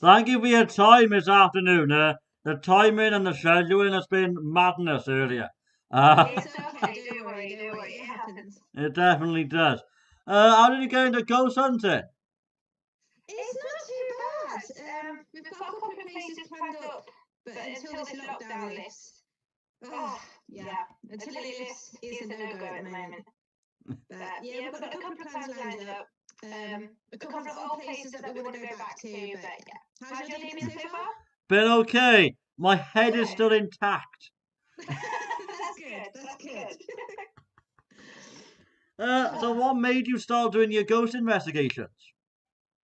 Thank you for your time this afternoon. The timing and the scheduling has been madness earlier. It's okay, don't worry, it happens. It definitely does. How did you get into ghost hunting? It's not too bad. We've got a couple of places planned up, but until this lockdown lifts, yeah, until it lifts, it's a no-go at the moment. But yeah, we've got a couple of plans lined up. A couple of old places that we want to go back to, but yeah. How's your day been so far? Been okay. My head is still intact. That's good. So what made you start doing your ghost investigations?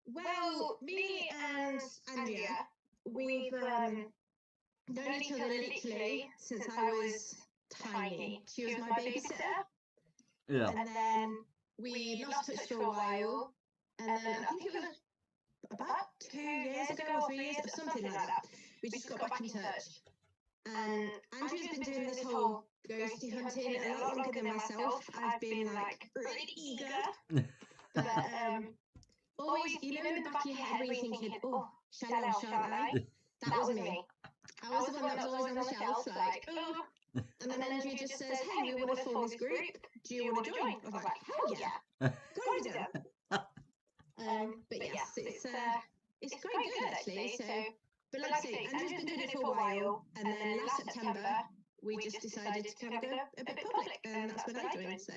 Well, me and Andrea, we've known each other literally since I was tiny. She was my babysitter. Yeah. And then we lost touch for a while. And then I think it was about 2 years ago or 3 years or something like that. We just got back in touch. And Andrea's been doing this whole ghosty hunting a lot longer than myself. I've been like really eager. But always, in the back of your head when you're thinking, oh, shall I or shan't I? That was me. I was the one that was always on the shelf, like, oh. And then Andrea just says, hey, we want to form this group. Do you want to join? I was like, hell yeah. Go to them. But yes, it's quite good actually. So, but like I say, Andrew's been doing it for a while, and then last September we just decided to kind of go a bit public, and that's when I joined. So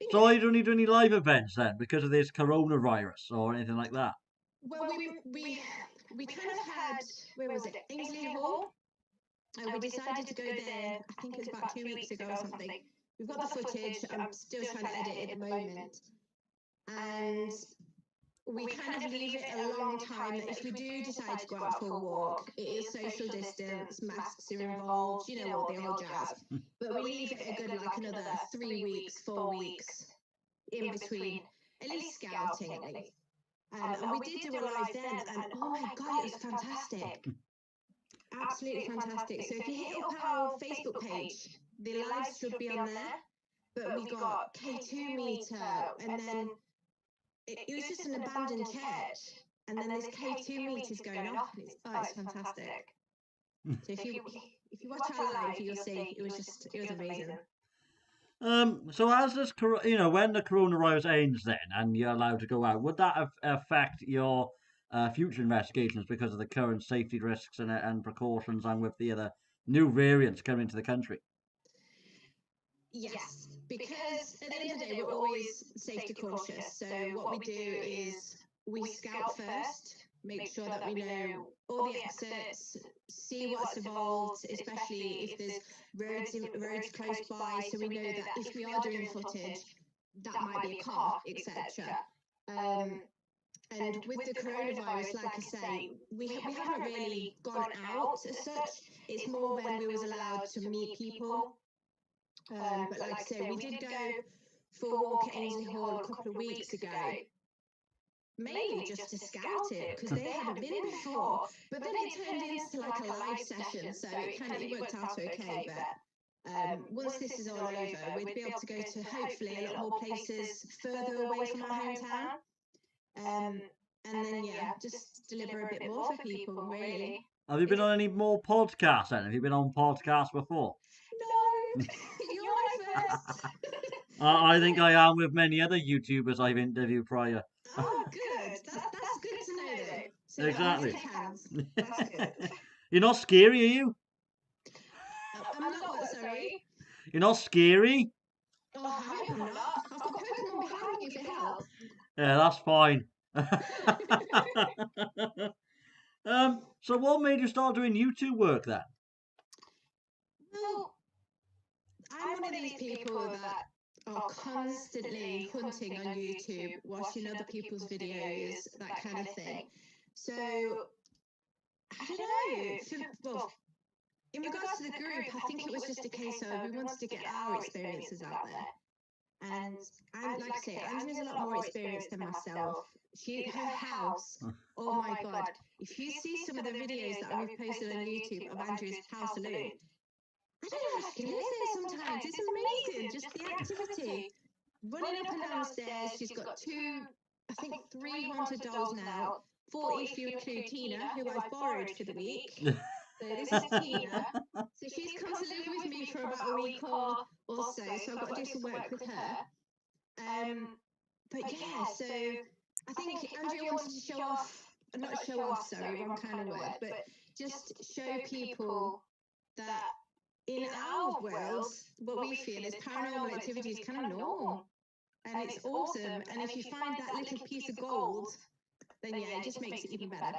you don't need any live events then because of this coronavirus or anything like that? Well, we kind of had, where was it, Ainsley Hall. We decided to go there. I think it was about 2 weeks ago or something. We've got the footage. I'm still trying to edit it at the moment, and we kind of leave it a long time that if we do decide to go out for a walk, it is social distance, masks are involved, all the old jazz. But we leave it a good, like, another 3 weeks, 4 weeks in between, at least scouting at least. And we did do a live then, and oh my God, it was fantastic. Absolutely fantastic. So if you hit up our Facebook page, the lives should be on there. But we got K2 meter, and then it was just an abandoned church, and then this K2 meter's going off, and it's fantastic. So if you watch our live, you'll see it was amazing. So as this, when the coronavirus ends then, and you're allowed to go out, would that affect your future investigations because of the current safety risks and precautions, and with the other new variants coming into the country? Yes, because at the end of the day, we're always safety cautious. So what we do is we scout first, make sure that we know all the exits, see what's evolved, especially if there's roads close by, so we know that if we are doing footage, that might be a car, etc. And with the coronavirus, like I say, we haven't really gone out as such. It's more when we was allowed to meet people. But like I say, we did go for a walk at Ainsley Hall a couple of weeks ago, mainly just to scout it because they hadn't been before. But then it turned into like a live session, so it worked out okay. But once this is all over, we'd be able to go to hopefully a lot more places further away from our hometown. And then just deliver a bit more for people, really. Have you been on any more podcasts then? Have you been on podcasts before? No, you're my first. I think I am with many other YouTubers I've interviewed prior. Oh, good. That's good to know, though. So exactly. That's good. You're not scary, are you? I'm not what, sorry? You're not scary? Oh, I hope I'm not. I've got Pokemon behind me for help. Yeah, that's fine. So what made you start doing YouTube work then? Well, I'm one of these people that are constantly hunting on YouTube, watching other people's videos, that kind of thing. So, I don't know. Well, in regards to the group, I think it was just a case of we wanted to get our experiences out there. And like I say, Andrea's a lot more experienced than myself. Her house, oh my God. If you see some of the videos that we've posted on YouTube of Andrea's house alone, I don't know if I can live there sometimes. It's amazing, just the activity. Running up and down the stairs, she's got 3 haunted dolls now. 40 if you include Tina, who I've borrowed for the week. So this is Tina. So she's come to live with me for about a week or so I've got to do some work with her. But yeah, so I think Andrea wanted to show off, not show off, sorry, wrong kind of word, but just show people that in our world, what we feel is paranormal activity is kind of normal. And it's awesome. And if you find that little piece of gold, then yeah, it just makes it even better.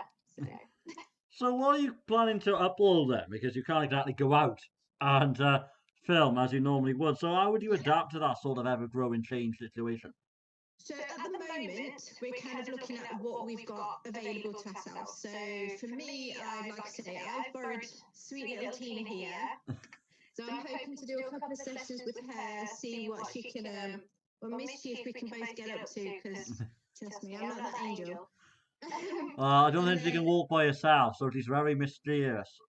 So what are you planning to upload then? Because you can't exactly go out and film as you normally would. So how would you adapt to that sort of ever-growing change situation? So at the moment, we're kind of looking at what we've got available to ourselves. So for me, like I say, I've borrowed sweet little Tina here. So I'm hoping to do a couple of sessions with her, see what she can, well, mischief we can both get up to, because trust me, I'm not that angel. I don't think she can walk by herself, so she's very mysterious.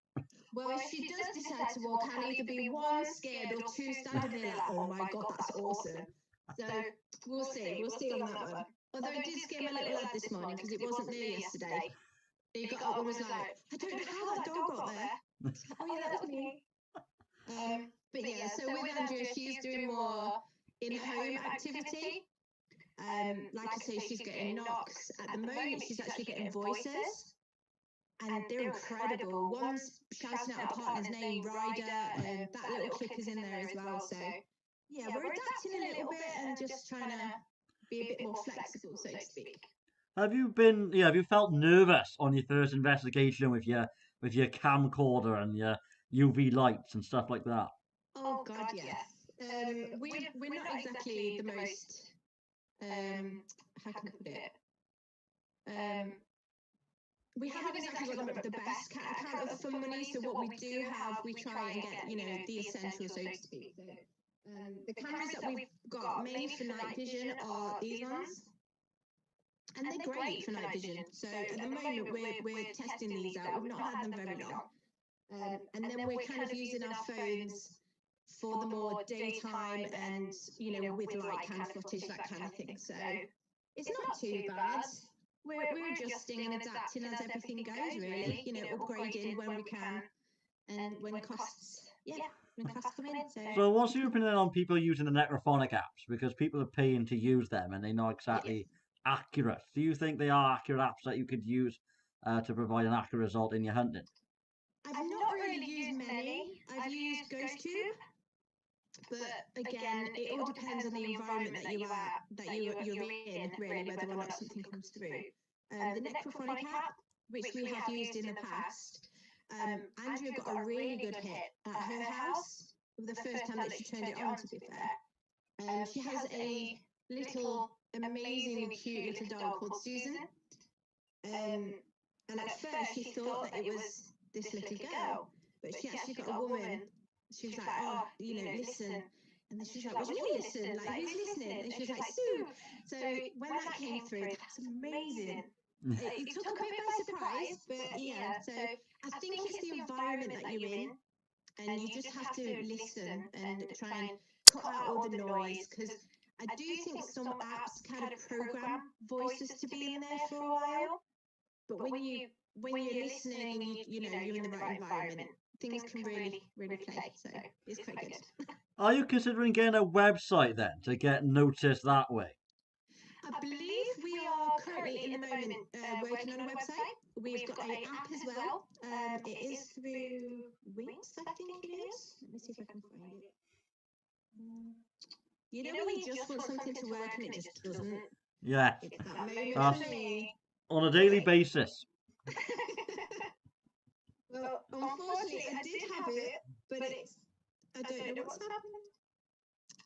Well, if she does decide to walk, I'll either be one scared or two standing there like, oh my god, that's awesome. So we'll see on that one. Although it did scare my little lad this morning because it wasn't there yesterday. He got up and was like, I don't know how that dog got there. Oh yeah, that was me. But yeah, so with Andrea, she's doing more in-home activity. Like I say, she's getting knocks. At the moment, she's actually getting voices. And they're incredible. One's shouting out a partner's name, Ryder, and that little clip is in there as well. So yeah, we're adapting a little bit and just trying to be a bit more flexible, so to speak. Have you felt nervous on your first investigation with your camcorder and your UV lights and stuff like that? Oh God, yes. We're not exactly the most how can I put it? We haven't exactly got the best account of fun money, so what we do have, we try and get, the essentials, so to speak. So, the cameras that we've got mainly for night vision are these ones, and they're great for night vision. So at the moment, we're testing these out. We've not had them very long, and then we're kind of using our phones for the more daytime and with light kind of footage, that kind of thing. So it's not too bad. We're adjusting and adapting as everything goes, really. Upgrading when we can, and when costs come in. So what's your opinion on people using the necrophonic apps? Because people are paying to use them and they're not exactly accurate. Do you think they are accurate apps that you could use to provide an accurate result in your hunting? I've not really used many. I've used GhostTube. But again, it all depends on the environment that you're in, really, whether or not something comes through. The necrophonic app, which we have used in the past, Andrea got a really good hit at her house the first time that she turned it on, to be fair. She has a little amazingly cute little dog called Susan. And at first she thought that it was this little girl, but she actually got a woman. She was like, oh, listen. And then she was like, what do you mean listen? Like, who's listening? And she was like, Sue. So when that came through, that's amazing. It took a bit by surprise, but yeah. So I think it's the environment that you're in, and you just have to listen and try and cut out all the noise, because I do think some apps kind of program voices to be in there for a while. But when you're listening and you're in the right environment, things can really play. So it's quite good. Are you considering getting a website then to get noticed that way? I believe we are currently in the moment working on a website. We've got an app as well. It is through Wix, I think it is. Let me see if I can find it. When you just want something to work and it just doesn't. Yeah. It's that moment for me. On a daily basis. Well, unfortunately, I did have it, but I don't know what's happened.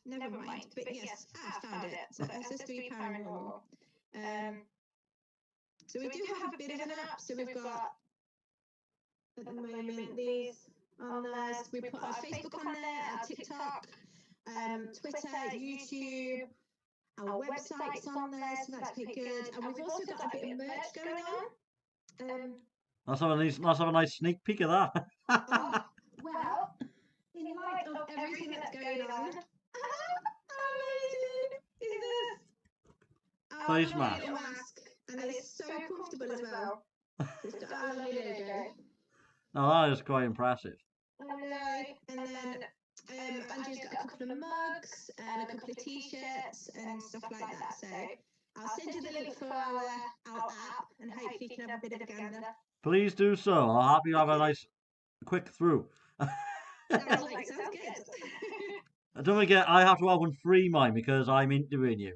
Never mind. But yes, I found it. So SS3 Paranormal. So we do have a bit of an app. So we've got, at the moment, these on there. So we put our Facebook on there, our TikTok, Twitter, YouTube. Our website's on there, so that's quite good. And we've also got a bit of merch going on. Let's have a nice sneak peek of that. Well, in light of everything that's going on, how amazing is this? Face mask. and it's so comfortable as well. It's got our lovely logo. Now that is quite impressive. I know. And then Andrew's got a couple of mugs and a couple of t-shirts and stuff like that. So I'll send you the link for our app, and hopefully you can have a bit of a gander. Please do so. I'll have you have a nice quick through. Sounds good. Don't forget, I have to have one free, mine, because I'm interviewing you.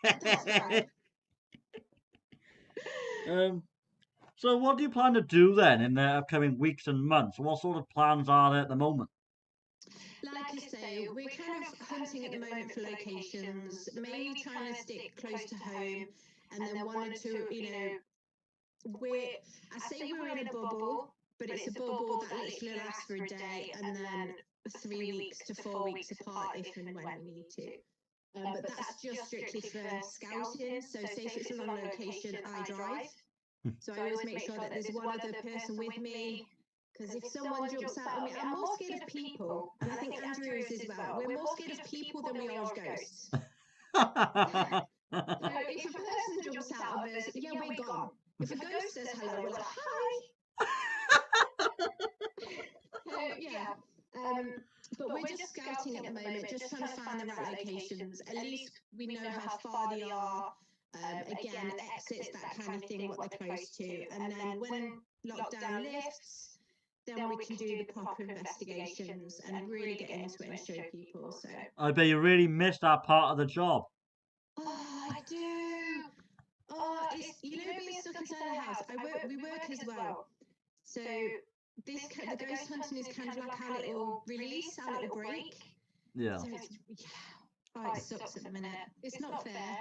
That's right. So what do you plan to do then in the upcoming weeks and months? What sort of plans are there at the moment? Like I say, we're kind of hunting at the moment for locations, mainly trying to stick close to home, and then wanted to, we're in a bubble, but it's a bubble that literally lasts for a day and then 3 weeks to 4 weeks apart if and when we need to. But that's just strictly for scouting. So say if it's a long location, I drive. So I always make sure that there's one other person with me, because if someone jumps out at me, I'm more scared of people, and I think Andrew is as well. We're more scared of people than we are of ghosts. So if a person jumps out of us, yeah, we're gone. If a ghost says hello, we're like, hi. But we're just scouting at the moment, just trying to find the right locations. At least we know how far they are. Again, exits, that kind of thing, what they're close to. And then when lockdown lifts, then we can do the proper investigations and really get into it and show people. So I bet you really missed that part of the job. Oh, I do. Oh, it's being stuck inside a house. We work as well. So the ghost hunting is kind of like our little release, our little break. Yeah. So it sucks at the minute. It's not fair.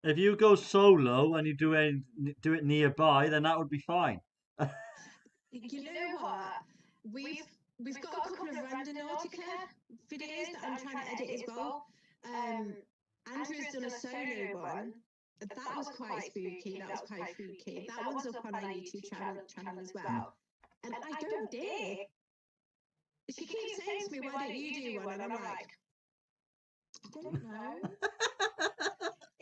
If you go solo and you do it nearby, then that would be fine. You know what? We've got a couple of Randonautica videos that I'm trying to edit as well. Andrew's done a solo one. That was quite spooky. That was quite freaky. That one's up on our YouTube channel as well. And I don't dare. She keeps saying to me, "Why don't you do one?" And I'm like, I don't know.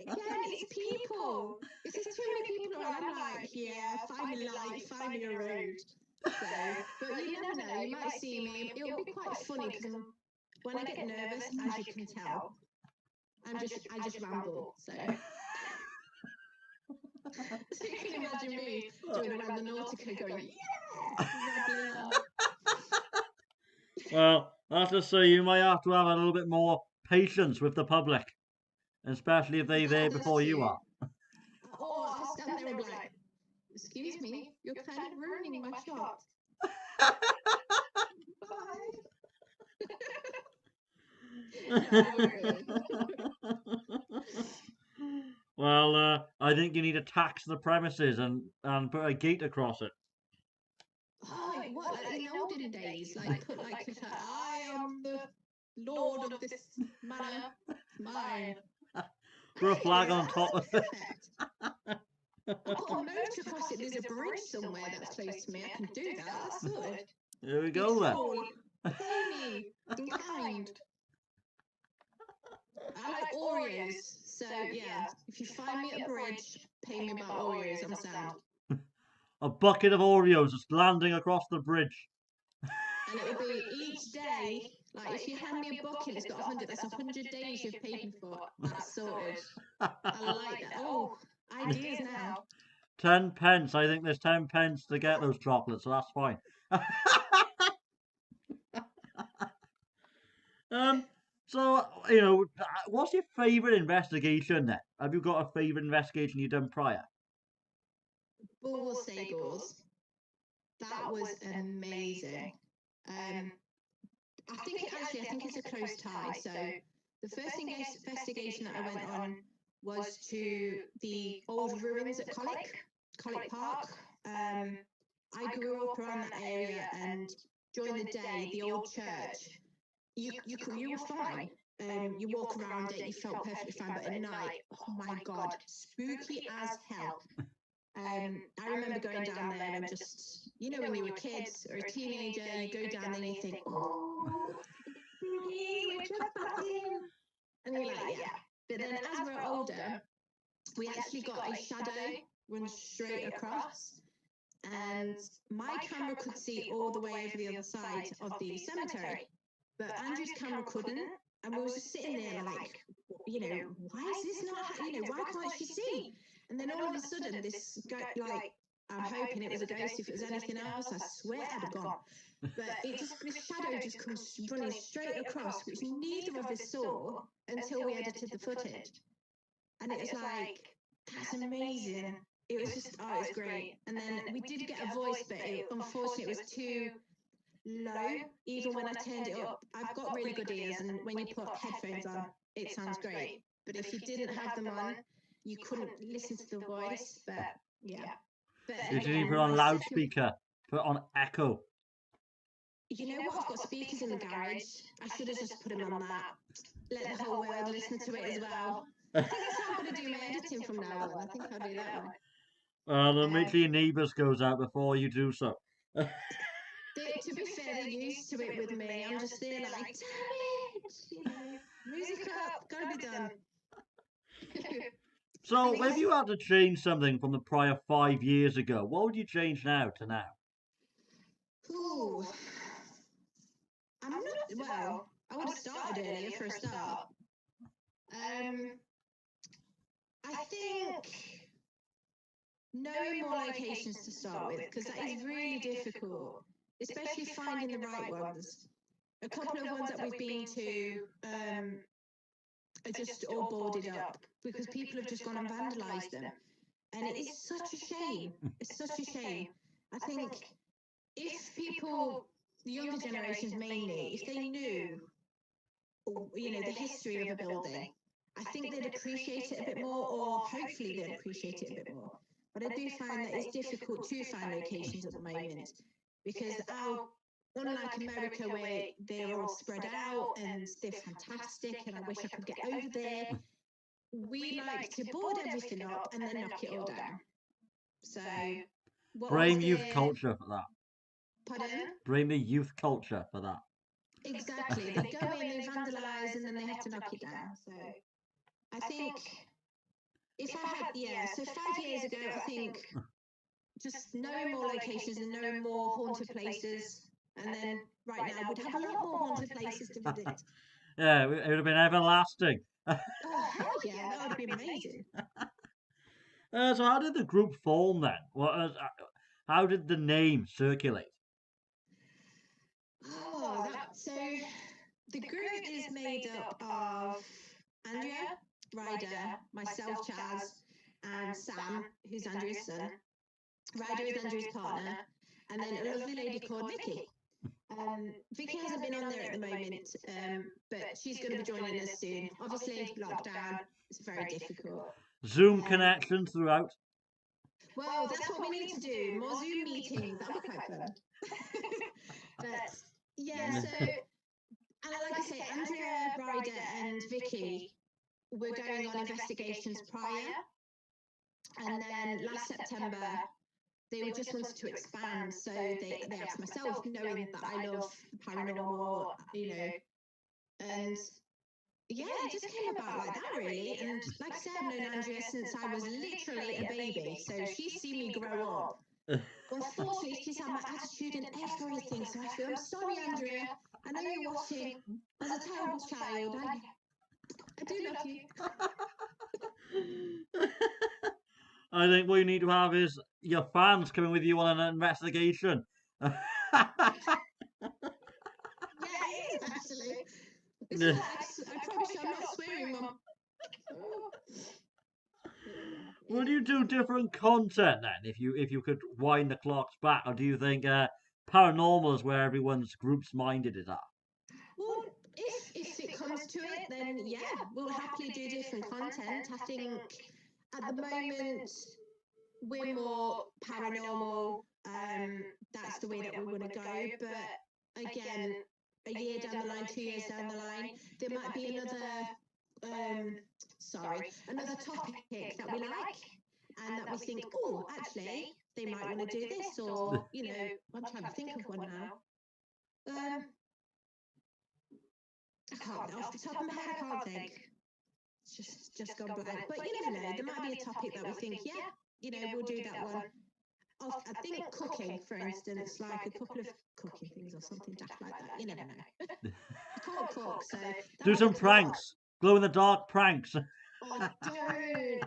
Again, it's people. If there's too many people around, I'm like, yeah, find me light, find me a road. So, but you never know. You might see me. It'll be quite funny because when I get nervous, as you can tell, I just ramble. So. So you can imagine me doing around the Nautica going, yeah, Well, I have to say, you might have to have a little bit more patience with the public, especially if they're there before you are. Or I'll stand there and be like, excuse me, you're kind of ruining my shot. Well, I think you need to tax the premises and put a gate across it. Oh, what, like in olden days? Like, put like, I am the lord of this manor, mine. Put a flag on top of it. I'll put a moat across it. There's a bridge somewhere that's close to me. I can do that. That's sorted. Here we go then. Pay me in kind. I like Oreos, so yeah. If you find me at a bridge, pay me about Oreos. I'm sound. A bucket of Oreos just landing across the bridge. And it'll be each day. Like if you hand me a bucket, it's got 100. That's 100 days you've paid me for. That's sorted. I like that. Oh, ideas now. 10 pence. I think there's 10 pence to get those chocolates, so that's fine. So, what's your favourite investigation then? Have you got a favourite investigation you've done prior? Bull Sables. That was amazing. I think it's a close tie. So the first investigation that I went on was to the old ruins at Colic Park. I grew up around that area, and during the day, the old church, you were fine. You walk around it, you felt perfectly fine, but at night, oh my God, spooky as hell. I remember going down there and just, when you were kids or a teenager, you go down there and you think, oh, spooky, we're trespassing. And you're like, yeah. But then as we're older, we actually got a shadow run straight across, and my camera could see all the way over the other side of the cemetery, but Andrew's camera couldn't. And we were just sitting there like, why is this not, why can't she see? And then all of a sudden, this guy, like, I'm hoping it was a ghost. If it was anything else, I swear I'd have gone. But this shadow just comes running straight across, which neither of us saw until we edited the footage. And it was like, that's amazing. It was just, oh, it was great. And then we did get a voice, but unfortunately it was too low. Even when I turned it up, I've got really good ears, and when you put headphones on, it sounds great. But if you didn't have them on, you couldn't listen to the voice. But yeah. But You didn't even put on loudspeaker, put on echo. You know what? I've got speakers in the garage. I should have just put them on that. Let the whole world listen to it as well. I think that's how I'm going to do my editing from now on. I think I'll do that one. Then make sure your neighbours goes out before you do so. To be fair, they're used to it with me. I'm just there like, damn it, music up, gotta be done. So, if you had to change something from the prior 5 years ago, what would you change now to now? Ooh. I'm not, well, I would have started earlier for a start. I think knowing more locations to start with, because that is really difficult, especially finding the right ones. A couple of ones that we've been to are just all boarded up because people have just gone and vandalised them. And it is such a shame. It's such a shame. I think if people, the younger generations mainly, if they knew, the history of a building, I think they'd appreciate it a bit more, or hopefully they'd appreciate it a bit more. But I do find that it's difficult to find locations at the moment because unlike America where they're all spread out and they're fantastic and I wish I could get over there, we like to board everything up and then knock it all down. So Blame youth culture for that. Pardon? Blame the youth culture for that. Exactly. They go in, they vandalise, and then they have to knock it down. So I think if I had, so 5 years ago, I think just knowing more locations and knowing more haunted places, and then right now we'd have a lot more haunted places to visit. Yeah, it would have been everlasting. Oh, hell yeah, that would be amazing. So how did the group form then? How did the name circulate? So the group is made up of Andrea, Ryder, myself, Chaz, and Sam, who's Andrea's son. Ryder is Andrea's partner, and then a lovely lady called Vicky. Vicky hasn't been on there at the moment, but she's going to be joining us soon. Obviously, lockdown is very difficult. Zoom connections throughout? Well, that's what we need to do. More Zoom meetings. That'll be quite fun. But yeah, so, and like I say, Andrea, Ryder, and Vicky were going on investigations prior. And then last September, they just wanted to expand, so they asked myself, knowing that I love paranormal, and yeah, it just came about like that, really. And like I said, I've known Andrea since I was literally a baby, so she's seen me grow up. Unfortunately, she's had my attitude and everything, so I feel, I'm sorry, Andrea. I know you're watching. As a terrible child, I do love you. I think what you need to have is your fans coming with you on an investigation. Yeah, it is actually. I promise you, I'm not swearing, Mum. Would you do different content then if you could wind the clocks back, or do you think paranormal is where everyone's group's minded is at? Well, if it comes to it, then yeah, we'll happily do different content. I think at the moment we're more paranormal. That's the way that we want to go. But again, a year down the line, 2 years down the line, there might be another topic that we like, and that we think, oh, actually, they might want to do this, or I'm trying to think of one now. I can't, off the top of my head, I can't think. just gone blank. But you never know. There might be a topic that we think, yeah, we'll do that one. I think cooking, for instance, like a couple of cooking things or something daft like that. You never know. I can't cook, so do some pranks, glow in the dark pranks. Oh, don't.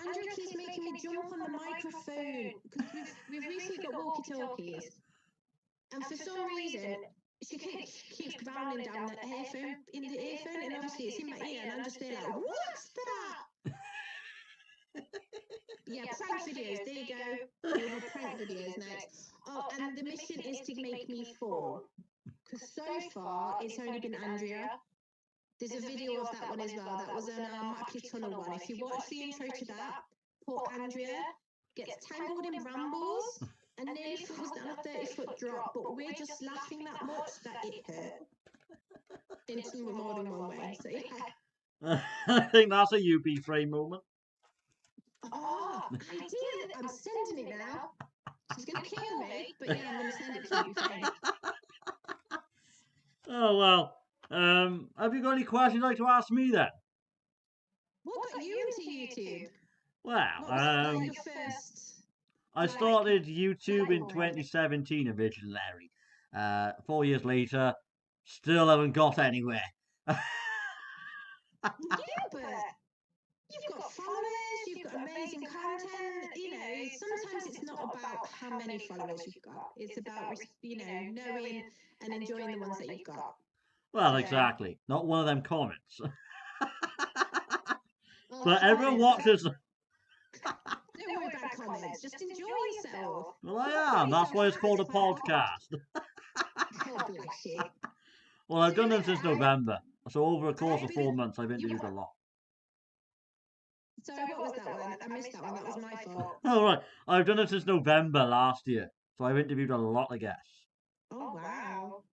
Andrew keeps making me jump on the microphone because we've recently got walkie-talkies, and for some reason she keeps growling down the earphone and obviously it's in my ear, and I'm just there like, what's that? Yeah, prank videos. There you go. We'll have prank videos next. Oh, and the mission is to make me fall, because so far it's only been Andrea. There's a video of that one as well. That was on our Mapley Tunnel one. If you watch the intro to that, poor Andrea gets tangled in brambles and nearly falls down a 30-foot drop. But we're just laughing that much that it hurt in more than one way. So yeah. I think that's a UB3 moment. Oh, idea! I'm sending it now. She's going to kill me, but yeah, I'm going to send it to UB3. Oh well. Have you got any questions you'd like to ask me then? What got you into YouTube? Well, Your first. I started YouTube in 2017 originally. 4 years later, still haven't got anywhere. Yeah, but you've got followers, you've got amazing content. Sometimes it's not about how many followers you've got. It's about, knowing and enjoying the ones that you've got. Well, exactly. Not one of them comments. But everyone watches. Don't worry about comments. Just enjoy yourself. Well, I am. That's why it's called a podcast. God bless you. Well, I've done them since November. So over a course of 4 months, I've interviewed a lot. Sorry, what was that one? I missed that one. That was my fault. Oh, right. I've done it since November last year. So I've interviewed a lot of guests. Oh, wow.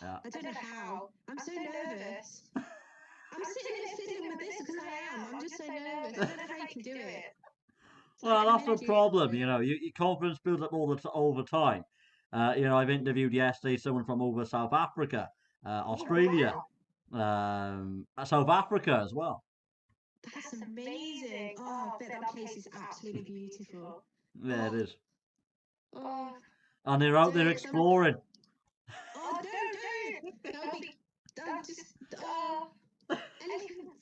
Yeah. I don't know how. I'm so nervous. I'm sitting here fiddling with this because I am. I'm just so nervous. I don't know how you can do it. Well, that's the problem. Your confidence builds up over time. I've interviewed yesterday someone from over South Africa, Australia, South Africa as well. That's amazing. Oh, I bet that place is absolutely beautiful. Yeah, it is. Oh. And they're out there exploring. Oh, don't just, elephants.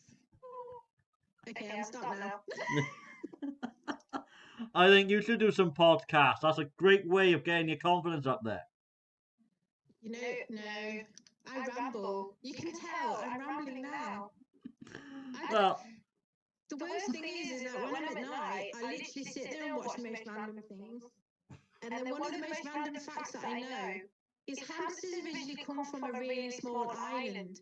Okay, I'll stop now. I think you should do some podcasts. That's a great way of getting your confidence up there. No, I ramble. You can tell I'm rambling now. Well, the worst thing is that when I'm at night, I literally sit there and watch the most random things. And then one of the most random facts that I know is hamsters originally come from a really small island.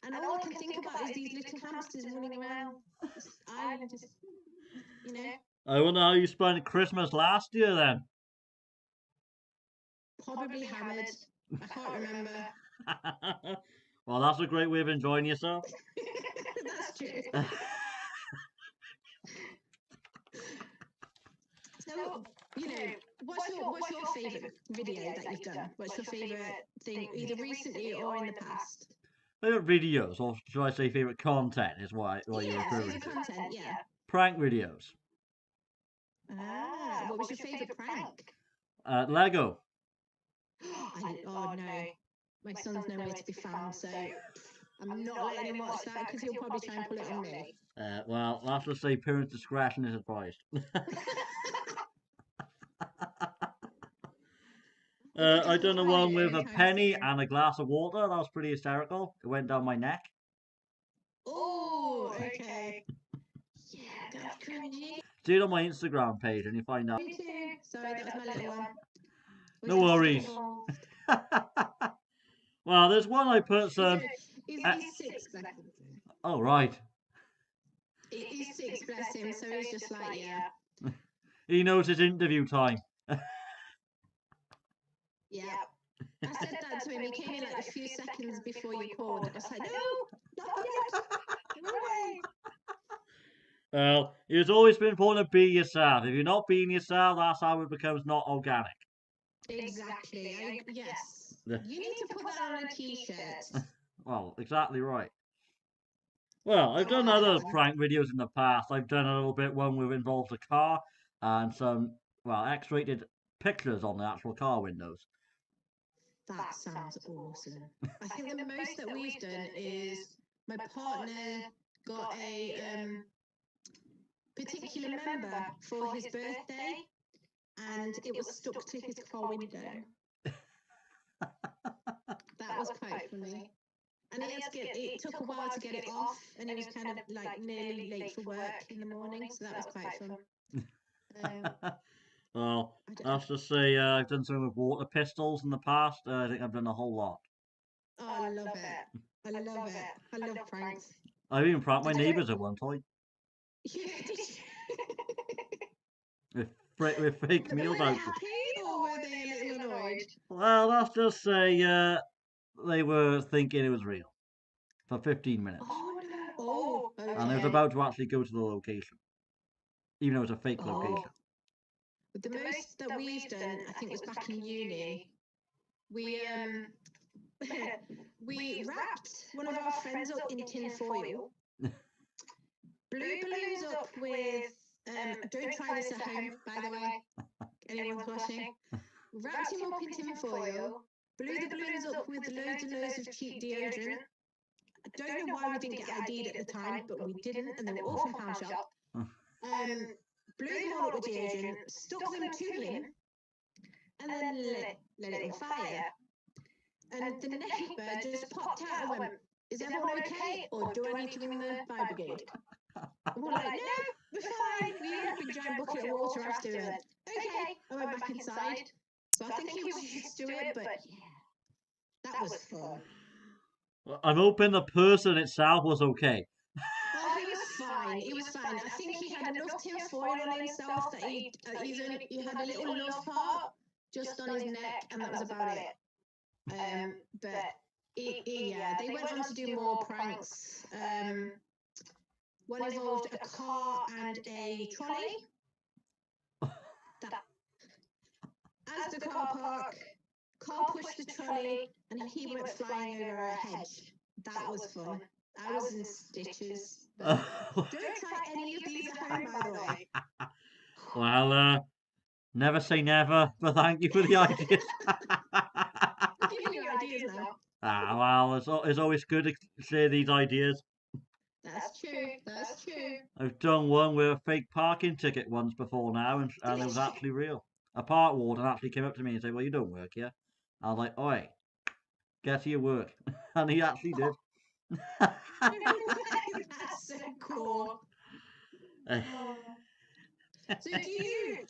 And all I can think about is these little hamsters running around this island, just, I wonder how you spent Christmas last year then. Probably hammered. I can't remember. Well, that's a great way of enjoying yourself. That's true. So, what's your favourite video that you've done? What's your favourite thing, either recently or in the past? Favourite videos, or should I say favourite content, is what you're referring to. Content, yeah. Prank videos. Ah, what was your favourite prank? Lego. Oh no, my son's nowhere to be found, so I'm not letting him watch that because he'll probably try and pull it on me. Well, I'll have to say parent discretion is advised. I done the one with a penny and a glass of water. That was pretty hysterical. It went down my neck. Oh, okay. Yeah, that's cringy. See it on my Instagram page and you find out. Me too. Sorry, that was my little one. No worries. Well, there's one I put some. He's 6, bless him. Oh, right. He's 6, bless him, so he's just like, yeah. He knows his interview time. Yeah. I said that to him. He came in like a few seconds before you called. I was like, no, not yet. Go away. Well, it's always been important to be yourself. If you're not being yourself, that's how it becomes not organic. Exactly. Yes. You need to put that on a t-shirt. Well, exactly right. Well, I've How done about that other one? prank videos in the past. I've done a little bit one where it involves a car and some, well, X-rated pictures on the actual car windows. That sounds awesome. I think the most that we've done is my partner got a particular member for his birthday, and it was stuck to his car window. That was quite funny. And he had to get, it took a while to get it off, and he was kind of like nearly late for work in the morning, so that was quite fun. Well, I don't, let's just say I've done some with water pistols in the past. I think I've done a whole lot. oh, I love it. I love it. I love pranks. I've even pranked I my don't. neighbours at one point Yeah, did you? with fake Were meal they vouchers. happy or were they a little annoyed? Well, let's just say they were thinking it was real for 15 minutes. Oh no. Oh, And I was okay. about to actually go to the location, even though it was a fake Oh. location. But the most that we've done, I think, was back in uni. We we wrapped one of our friends up in tin foil, blew balloons up with don't try this at home, by the way, anyone's watching. Wrapped him up in tin foil, blew the balloons up with loads and loads of cheap deodorant. I don't know why we didn't get ID'd at the time, but we didn't, and they were all from Pound Shop. Blew them all up with deodorant, stuck them to him, and then let it on fire. And the neighbour just popped out and went, "Is everyone okay? Or do I need to ring the fire brigade?" And we're like, "No, we're fine." We had a big giant bucket of water after it. Okay, I went back inside. So I think he was used to it, but yeah, that was fun. I'm hoping the person itself was okay. Oh, he was fine. He was fine. I think he had enough tin foil on himself that he had a little love part just on his neck, and that was about it. But yeah, they went on to do more pranks. One involved a car and a trolley. That, as the car pushed the trolley, and he went flying over a hedge. That was fun. I was in stitches. But don't try any of these at home, by the way. Well, never say never, but thank you for the ideas. I'm giving you ideas now. Well, it's always good to share these ideas. That's true. That's true. I've done one with a fake parking ticket once before now, and it was actually real. A park warden actually came up to me and said, "Well, you don't work here." I was like, "Oi, get to your work," and he actually did. That's so cool. So do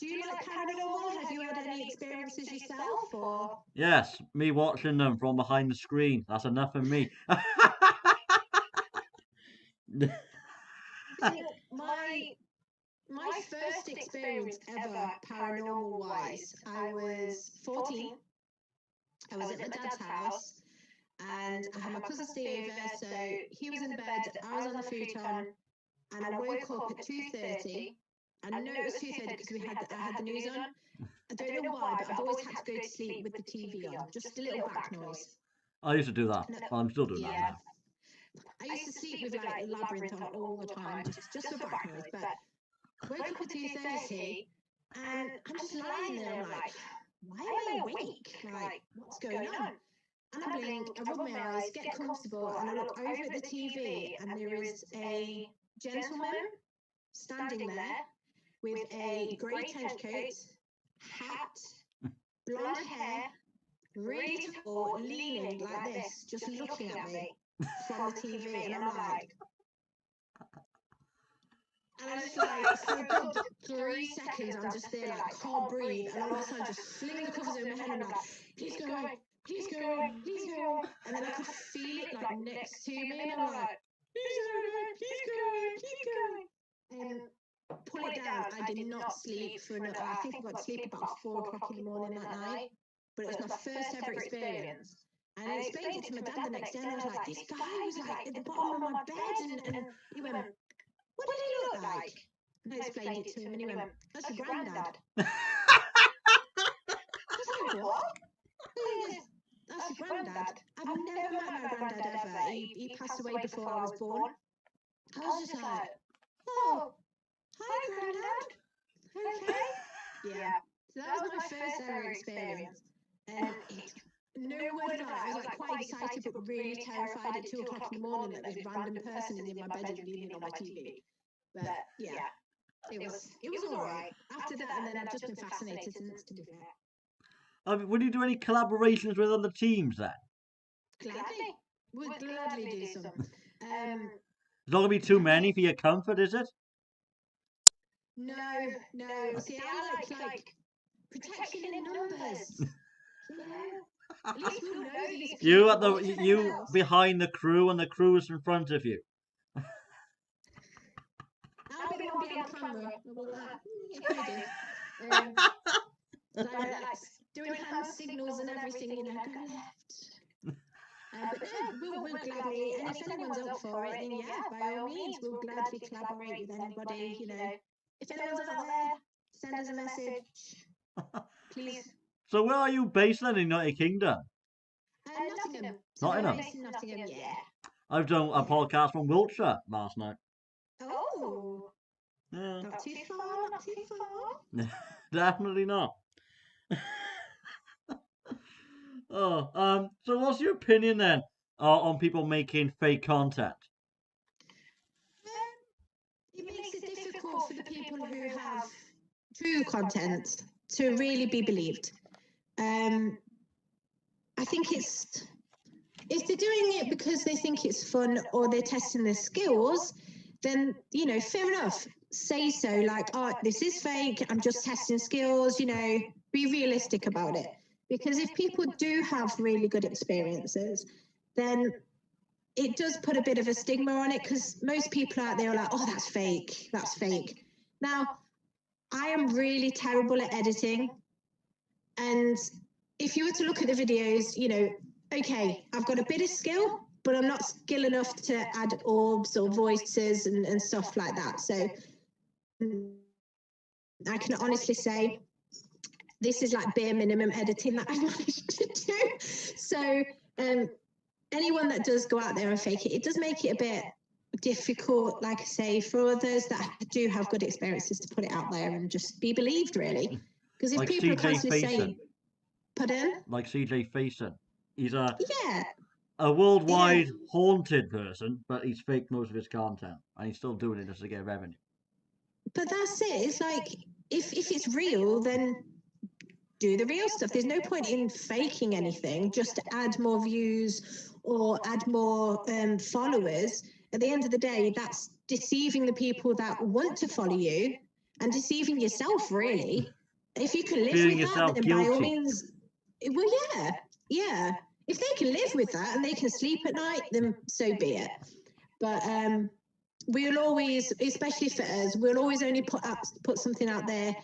you like paranormal? Have you had any experiences yourself or? Yes, me watching them from behind the screen. That's enough for me. I think my first experience ever paranormal wise, I was 14. I was at my dad's house and I had my cousin stay over, so he was in bed, I was on the futon, and I woke up at 2:30. I know it was 2:30 because I had the news on. I don't know why, but I've always had to go to sleep with the TV on, just a little back noise. I used to do that. No, Well, I'm still doing that yeah. now. I used to sleep with like Labyrinth on all the time, just for back noise. But woke up at 2:30, and I'm just lying there. I'm like, why am I awake? Like, what's going on? And I blink, I rub my eyes, get comfortable, and I look over at the TV, and there is a gentleman standing there with a grey trench coat, hat, blonde hair, really tall, leaning like this, just looking at me from the TV, and I'm like, and I just like for a good 3 seconds, I'm just there like can't breathe, and all of a sudden just fling the covers over my head. And I'm like, please go away, please go away, please go away. And then I could feel it like next to me, and I'm like, please go away, please go away, please go away. Pull it down. I did not sleep for another. I think I got to sleep about 4 o'clock in the morning that night. But it was my first ever experience. And I explained it to my dad the next day, and I was like, this guy was like at the bottom of my bed, and he went, what did he look like? And I explained it to him, and he went, that's your granddad. I was like, what? He goes, that's your granddad. I've never met my granddad ever. He passed away before I was born. I was just like, oh, hi, Grandad. Okay. Yeah. So that was my first ever experience. And no word of lie, I was like quite excited but really terrified at 2 o'clock in the morning that this random person is in my bedroom leaning on my TV. But yeah, it was all right. After that, and then I've just been fascinated since, to be fair. Would you do any collaborations with other teams then? Gladly. Would gladly do some. There's not going to be too many for your comfort, is it? No. See, I like protection in numbers. You know? At least we'll know these people. You at you behind the crew and the crew's in front of you. I'll be the one behind the camera. Like doing hand signals and everything, you know, go left. But no, we'll gladly, and if anyone's up for it, then yeah, by all means, we'll gladly collaborate with anybody, you know. If anyone's out there, send us a message, please. So where are you based then in the United Kingdom? Nottingham. Nottingham? Based in Nottingham, yeah. I've done a podcast from Wiltshire last night. Oh. Yeah. Not too far. Definitely not. So what's your opinion then on people making fake content? It makes it difficult for the people who have true content to really be believed. I think it's if they're doing it because they think it's fun or they're testing their skills, then, you know, fair enough. Say so, like, oh, this is fake, I'm just testing skills, you know, be realistic about it. Because if people do have really good experiences, then it does put a bit of a stigma on it, because most people out there are like, oh, that's fake. Now, I am really terrible at editing. And if you were to look at the videos, you know, okay, I've got a bit of skill, but I'm not skilled enough to add orbs or voices and stuff like that. So I can honestly say this is like bare minimum editing that I've managed to do. So anyone that does go out there and fake it, it does make it a bit difficult, like I say, for others that do have good experiences to put it out there and just be believed, really. Because if like people are CJ constantly Faison. saying, pardon? Like CJ Faison. He's a a worldwide haunted person, but he's faked most of his content, and he's still doing it just to get revenue. But that's it. It's like, if it's real, then do the real stuff. There's no point in faking anything just to add more views or add more followers. At the end of the day, that's deceiving the people that want to follow you and deceiving yourself, really. If you can live Feeling with that, then guilty. by all means, well, yeah. If they can live with that and they can sleep at night, then so be it. But we'll always, especially for us, we'll always only put something out there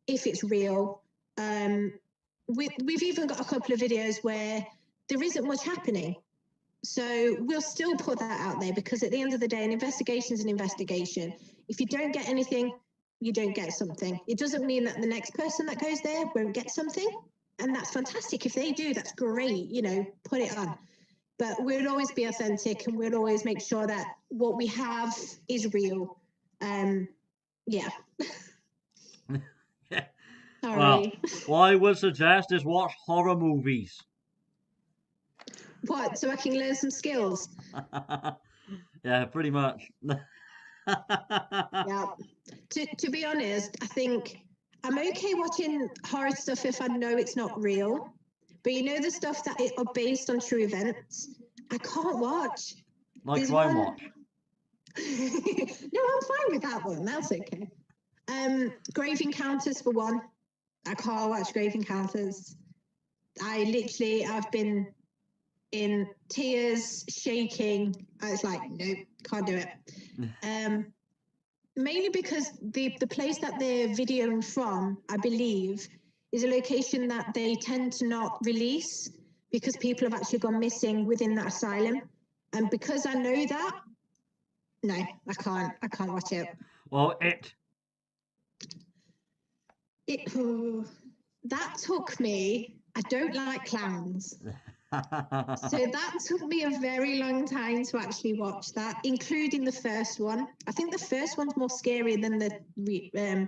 if it's real. We've even got a couple of videos where there isn't much happening. So we'll still put that out there, because at the end of the day, an investigation is an investigation. If you don't get anything, you don't get something. It doesn't mean that the next person that goes there won't get something. And that's fantastic. If they do, that's great, you know, put it on. But we'll always be authentic, and we'll always make sure that what we have is real. Yeah. Well, what I would suggest is watch horror movies. What? So I can learn some skills? Yeah, pretty much. Yeah. To be honest, I think I'm okay watching horror stuff if I know it's not real. But you know, the stuff that are based on true events, I can't watch. Like Crime Watch. No, I'm fine with that one. That's okay. Grave Encounters for one. I can't watch Grave Encounters. I've been in tears, shaking. I was like, nope, can't do it. Mainly because the place that they're videoing from, I believe, is a location that they tend to not release, because people have actually gone missing within that asylum. And because I know that, no, I can't watch it. Well, that took me. I don't like clowns. So that took me a very long time to actually watch that, including the first one. I think the first one's more scary than the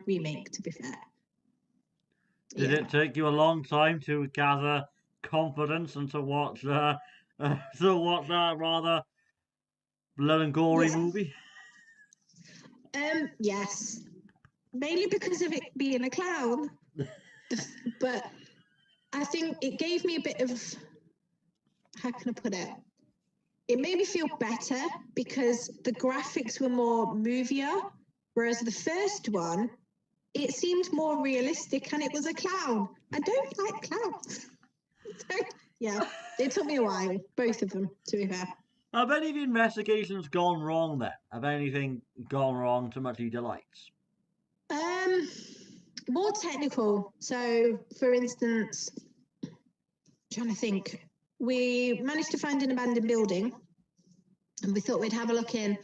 remake, to be fair. Did Yeah. it take you a long time to gather confidence and to watch that rather blood and gory Yeah. movie? Yes. Mainly because of it being a clown. But I think it gave me a bit of, how can I put it? It made me feel better because the graphics were more movier, whereas the first one, it seemed more realistic and it was a clown. I don't like clowns. So, yeah, it took me a while, both of them, to be fair. Have any of the investigations gone wrong then? Have anything gone wrong to much of your delights? Um, More technical. So, for instance, trying to think, we managed to find an abandoned building and we thought we'd have a look in,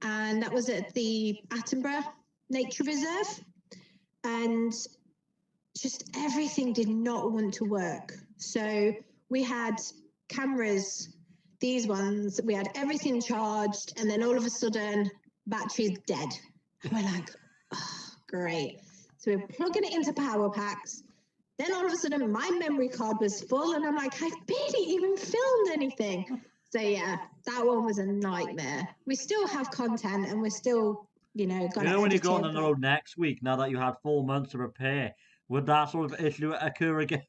and that was at the Attenborough Nature Reserve, and just everything did not want to work. So we had cameras, these ones, we had everything charged, and then all of a sudden, battery's dead. And we're like, oh, great. So we're plugging it into power packs. Then all of a sudden, my memory card was full, and I'm like, I barely even filmed anything. So yeah, that one was a nightmare. We still have content, and we're still, got to When you edit go it. on the road next week, now that you had 4 months to prepare, would that sort of issue occur again?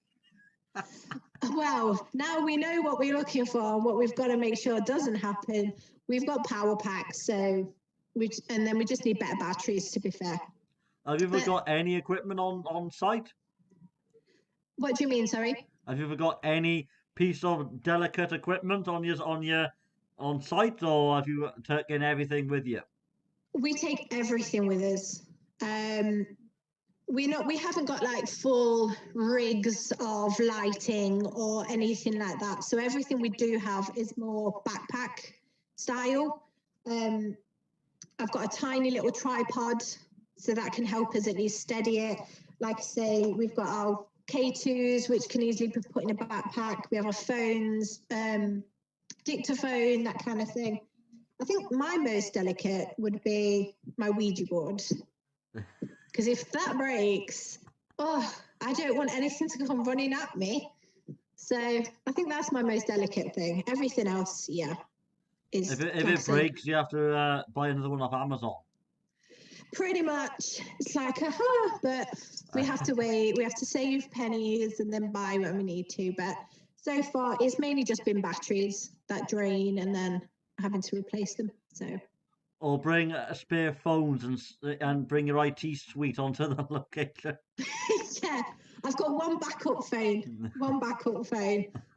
Well, now we know what we're looking for, what we've got to make sure doesn't happen. We've got power packs, and then we just need better batteries, to be fair. Have you ever But- got any equipment on site? What do you mean, sorry? Have you ever got any piece of delicate equipment on site, or have you taken everything with you? We take everything with us. We haven't got like full rigs of lighting or anything like that. So everything we do have is more backpack style. I've got a tiny little tripod, so that can help us at least steady it. Like I say, we've got our K2s, which can easily be put in a backpack. We have our phones, dictaphone, that kind of thing. I think my most delicate would be my Ouija board. Because if that breaks, I don't want anything to come running at me. So I think that's my most delicate thing. Everything else, yeah. If it breaks, you have to buy another one off Amazon. Pretty much. It's like, but we have to wait. We have to save pennies and then buy when we need to. But so far, it's mainly just been batteries that drain and then having to replace them. So. Or bring spare phones and bring your IT suite onto the location. Yeah, I've got one backup phone.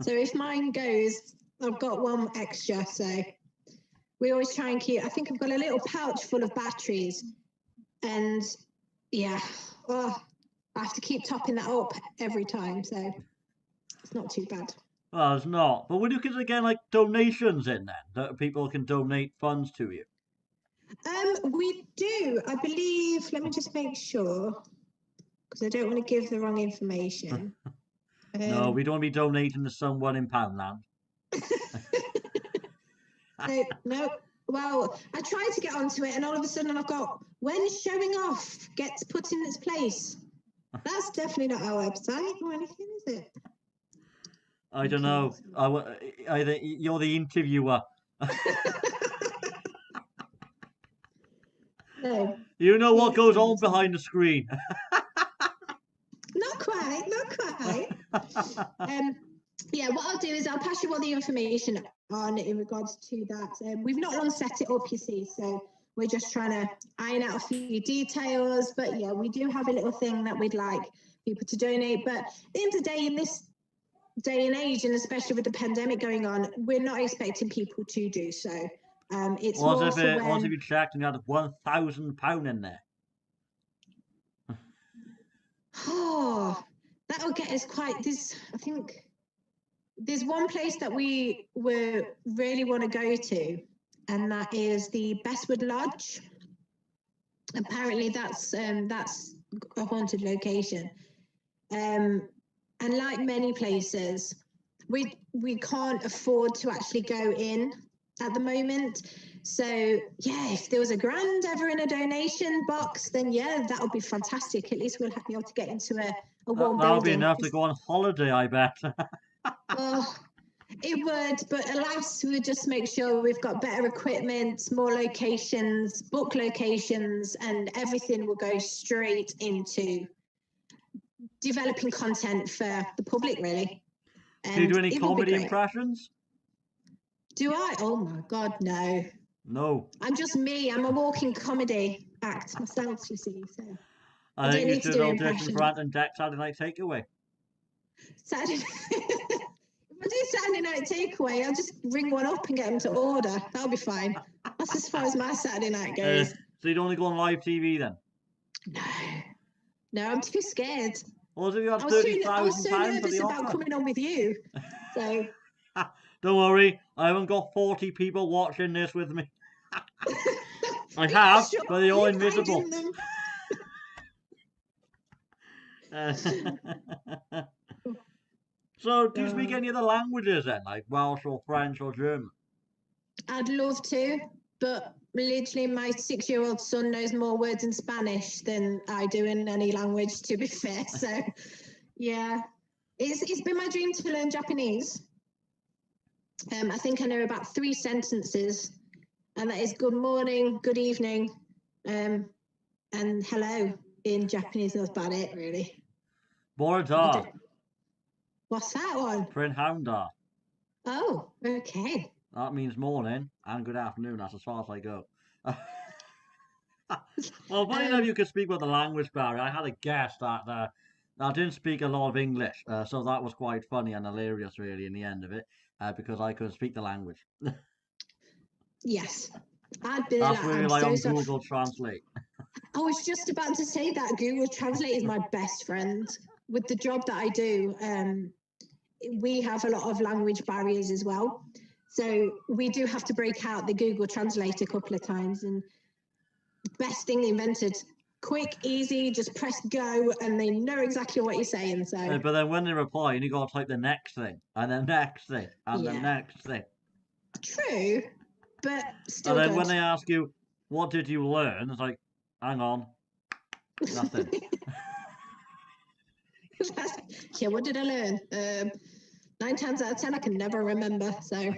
So if mine goes, I've got one extra. So we always try and keep. I think I've got a little pouch full of batteries, and yeah, I have to keep topping that up every time. So it's not too bad. Well, it's not. But would you consider again like donations in then that people can donate funds to you? We do, I believe. Let me just make sure, because I don't want to give the wrong information. No, we don't want to be donating to someone in Poundland. No. Well, I tried to get onto it, and all of a sudden I've got when showing off gets put in its place. That's definitely not our website or anything, is it? I don't know. Either you're the interviewer. No. You know what goes on behind the screen. Not quite. Yeah, what I'll do is I'll pass you all the information on in regards to that. We've not long set it up, you see, so we're just trying to iron out a few details. But yeah, we do have a little thing that we'd like people to donate. But at the end of the day, in this day and age, and especially with the pandemic going on, we're not expecting people to do so. It's What more if for when... What if you checked and you had £1,000 in there? Oh, that'll get us quite this. I think there's one place that we really want to go to, and that is the Bestwood Lodge. Apparently, that's a haunted location. And like many places, we can't afford to actually go in at the moment. So yeah, if there was a grand ever in a donation box, then yeah, that would be fantastic. At least we'll be able to get into a warm That'll be building. enough to go on holiday, I bet. Oh, it would, but alas, we would just make sure we've got better equipment, more locations, book locations, and everything will go straight into developing content for the public, really. Do you do any it would be comedy great. impressions? Do I? Oh my God, no. No. I'm just me. I'm a walking comedy act myself, you see. So I I think don't you need to should do audition impressions. for Ant and Deck Saturday Night Takeaway. Saturday. If I do Saturday night takeaway, I'll just ring one up and get them to order. That'll be fine. That's as far as my Saturday night goes. So you'd only go on live TV then? No, I'm too scared. Or have you had I was so £30,000 for nervous the about offer? coming on with you. So Don't worry, I haven't got 40 people watching this with me. I have, sure but they're all you're invisible. hiding them. So, do you speak any other languages then, like Welsh or French or German? I'd love to, but literally my 6-year-old son knows more words in Spanish than I do in any language, to be fair. So yeah, it's been my dream to learn Japanese. I think I know about 3 sentences, and that is good morning, good evening, and hello in Japanese. That's about it, really. Borodar. What's that one? Prinhoundar. Oh, okay. That means morning and good afternoon. That's as far as I go. Well, funny enough, you could speak with the language barrier. I had a guest that I didn't speak a lot of English, so that was quite funny and hilarious, really, in the end of it, because I couldn't speak the language. Yes, I'd be That's where you rely on so Google Translate. I was just about to say that Google Translate is my best friend. With the job that I do, we have a lot of language barriers as well. So we do have to break out the Google Translate a couple of times. And the best thing invented, quick, easy, just press go and they know exactly what you're saying. So But then when they reply, you got to type the next thing, and the next thing, and the next thing. True, but still And then good. when they ask you, what did you learn? It's like, hang on, nothing. Yeah, what did I learn? 9 times out of 10, I can never remember. So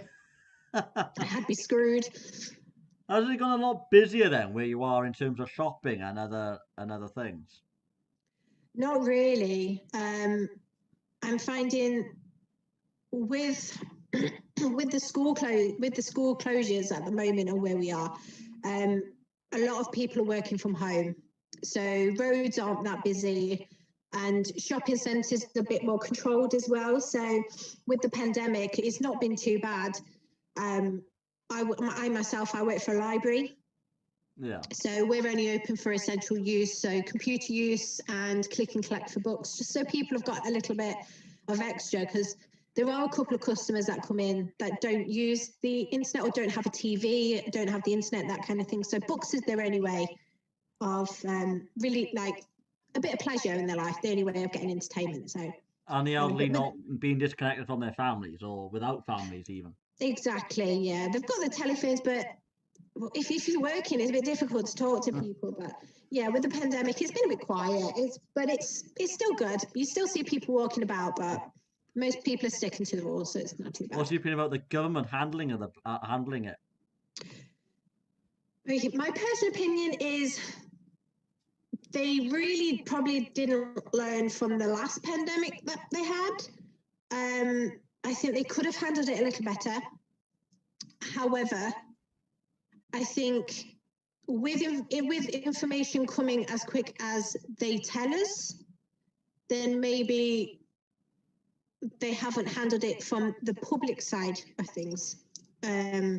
I'd be screwed. Has it gone a lot busier then, where you are in terms of shopping and other things? Not really. I'm finding with with the school closures at the moment and where we are, a lot of people are working from home, so roads aren't that busy, and shopping centres are a bit more controlled as well. So with the pandemic, it's not been too bad. I myself, I work for a library. Yeah. So we're only open for essential use, so computer use and click and collect for books, just so people have got a little bit of extra, because there are a couple of customers that come in that don't use the internet or don't have a TV, don't have the internet, that kind of thing. So books is their only way of really like a bit of pleasure in their life, the only way of getting entertainment. So and the elderly not being disconnected from their families or without families even. Exactly, yeah. They've got the telephones, but if you're working, it's a bit difficult to talk to people. But yeah, with the pandemic, it's been a bit quiet. It's still good. You still see people walking about, but most people are sticking to the rules, so it's not too bad. What's your opinion about the government handling it? My personal opinion is they really probably didn't learn from the last pandemic that they had. I think they could have handled it a little better. However, I think with information coming as quick as they tell us, then maybe they haven't handled it from the public side of things. Okay,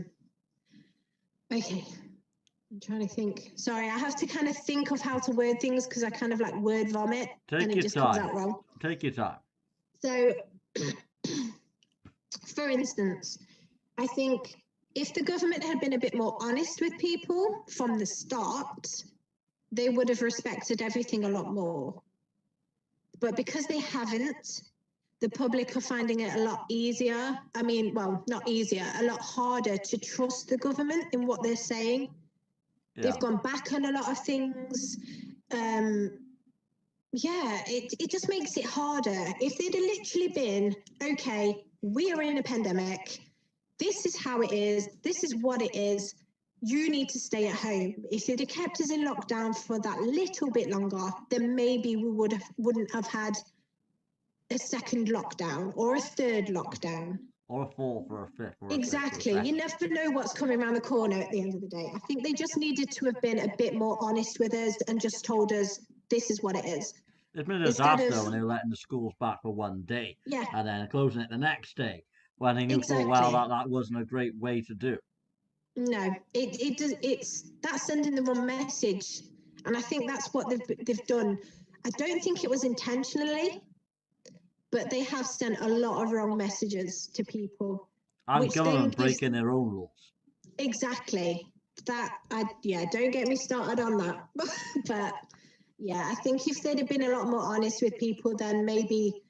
I'm trying to think. Sorry, I have to kind of think of how to word things because I kind of like word vomit and it just comes out wrong. Take your time. So, for instance, I think if the government had been a bit more honest with people from the start, they would have respected everything a lot more. But because they haven't, the public are finding it a lot easier. I mean, well, not easier, a lot harder to trust the government in what they're saying. Yeah. They've gone back on a lot of things. Yeah, it just makes it harder. If they'd have literally been, okay, we are in a pandemic, this is how it is, this is what it is, you need to stay at home. If they'd have kept us in lockdown for that little bit longer, then maybe we wouldn't have had a second lockdown or a third lockdown. Or a fourth or a fifth. Or Exactly. You never know what's coming around the corner at the end of the day. I think they just needed to have been a bit more honest with us and just told us this is what it is. It's been a disaster when they were letting the schools back for one day, yeah, and then closing it the next day, when they knew full well that wasn't a great way to do. No, it's that's sending the wrong message, and I think that's what they've done. I don't think it was intentionally, but they have sent a lot of wrong messages to people. And government breaking their own rules. Exactly. Don't get me started on that. But yeah, I think if they'd have been a lot more honest with people, then maybe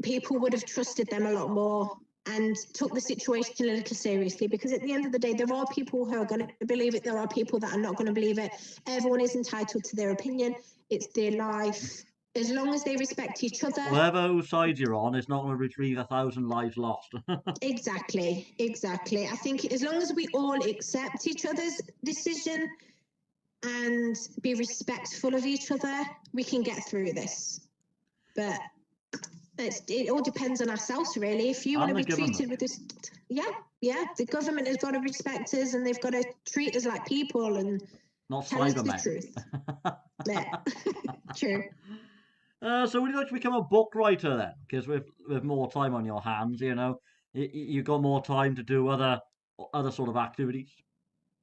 people would have trusted them a lot more and took the situation a little seriously, because at the end of the day, there are people who are going to believe it. There are people that are not going to believe it. Everyone is entitled to their opinion. It's their life. As long as they respect each other. Whatever side you're on, it's not going to retrieve 1,000 lives lost. Exactly. I think as long as we all accept each other's decision and be respectful of each other, we can get through this. But it all depends on ourselves, really. If you want to be treated with this, the government has got to respect us, and they've got to treat us like people and not tell us the truth. Yeah, true. So would you like to become a book writer then? Because with more time on your hands, you got more time to do other sort of activities.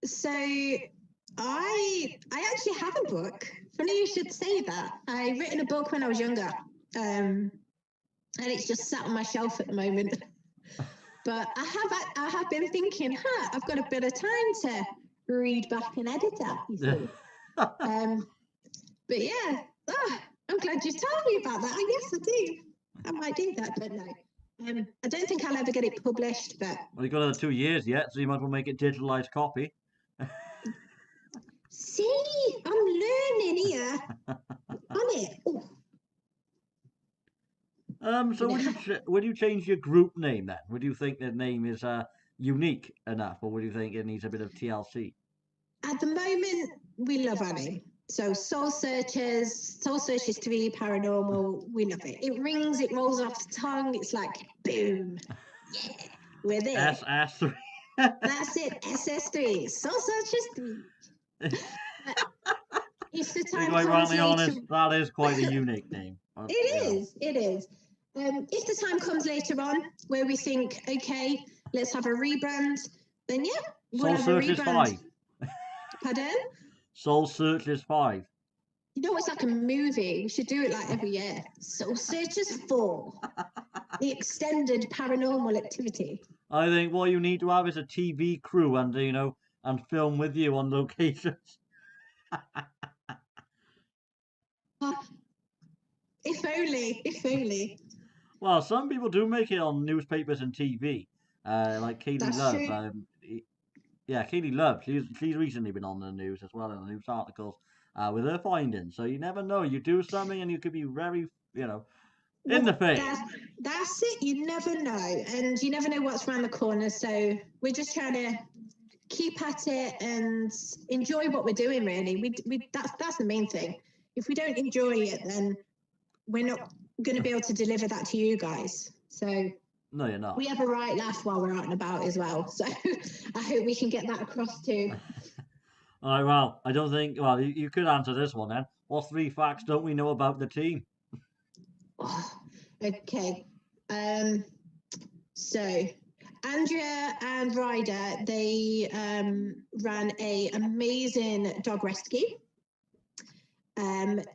So I actually have a book. Funny you should say that. I written a book when I was younger, and it's just sat on my shelf at the moment. But I have been thinking, I've got a bit of time to read back and edit that. You see. But yeah, I'm glad you told me about that. I guess I do. I might do that, but no. I don't think I'll ever get it published. But well, you've got another 2 years yet, so you might as well make it digitalized copy. See, I'm learning here. On it. Ooh. So would you change your group name then? Would you think the name is unique enough, or would you think it needs a bit of TLC? At the moment, we love our name. So Soul Searchers 3 Paranormal, we love it. It rings, it rolls off the tongue. It's like, boom. Yeah, we're there. SS3. That's it, SS3. Soul Searchers 3. If the time quite comes later, honest, that is quite a unique name. It is. If the time comes later on where we think, okay, let's have a rebrand, then yeah, we'll have a rebrand. 5. Pardon? Soul Searchers 5. You know, it's like a movie. We should do it like every year. Soul Searchers 4. The extended paranormal activity. I think what you need to have is a TV crew and film with you on locations. If only. Well, some people do make it on newspapers and TV, like Katie Love. Katie Love. She's recently been on the news as well, in the news articles with her findings. So you never know. You do something and you could be very, in the face. That's it. You never know, and you never know what's around the corner. So we're just trying to keep at it and enjoy what we're doing. Really, that's the main thing. If we don't enjoy it, then we're not going to be able to deliver that to you guys. So no, you're not. We have a right laugh while we're out and about as well. So I hope we can get that across too. All right, well, I don't think... Well, you could answer this one then. What 3 facts don't we know about the team? Okay. So Andrea and Ryder, they ran an amazing dog rescue.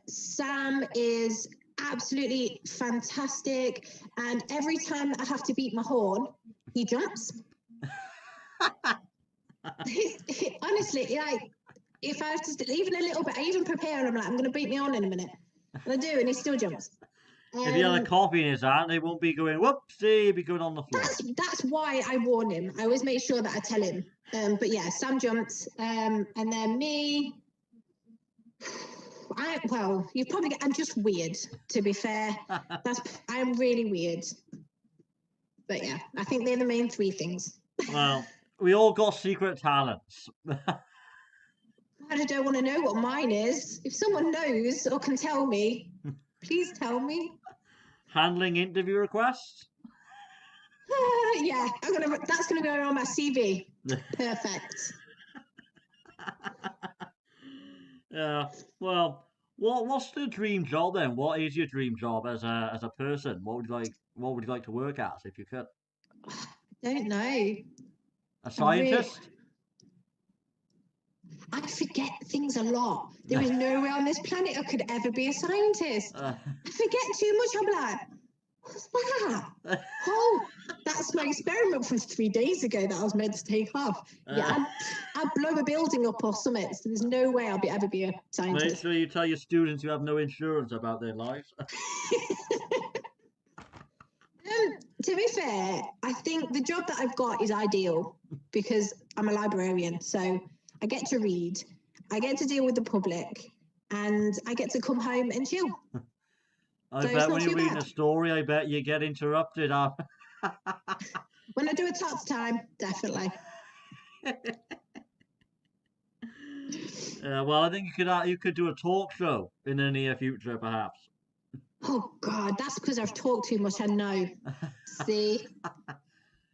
Sam is absolutely fantastic, and every time I have to beat my horn, he jumps. Honestly, like, if I have to even a little bit, I even prepare and I'm like, I'm going to beat my horn in a minute, and I do, and he still jumps. If he had a Um, coffee in his hand, he won't be going, whoopsie, he'd be going on the floor. that's why I warn him. I always make sure that I tell him. But yeah, Sam jumped. And then me, you probably I'm just weird, to be fair. I'm really weird. But yeah, I think they're the main three things. Well, we all got secret talents. I don't want to know what mine is. If someone knows or can tell me, please tell me. Handling interview requests? Yeah, that's gonna go on my CV. Perfect. Yeah. Well, what's the dream job then? What is your dream job as a person? What would you like to work as if you could? Don't know. A scientist? I forget things a lot. There is no way on this planet I could ever be a scientist. I forget too much. I'm like, what's that? Oh, that's my experiment from 3 days ago that I was meant to take off. Yeah, I'd blow a building up or something. So there's no way I'll ever be a Make scientist. sure you tell your students you have no insurance about their lives. To be fair, I think the job that I've got is ideal because I'm a librarian. So I get to read, I get to deal with the public, and I get to come home and chill. I So it's bet not when you're too reading bad. a story, I bet you get interrupted. When I do a tots time, definitely. Well, I think you could do a talk show in the near future, perhaps. Oh God, that's because I've talked too much. I know. See,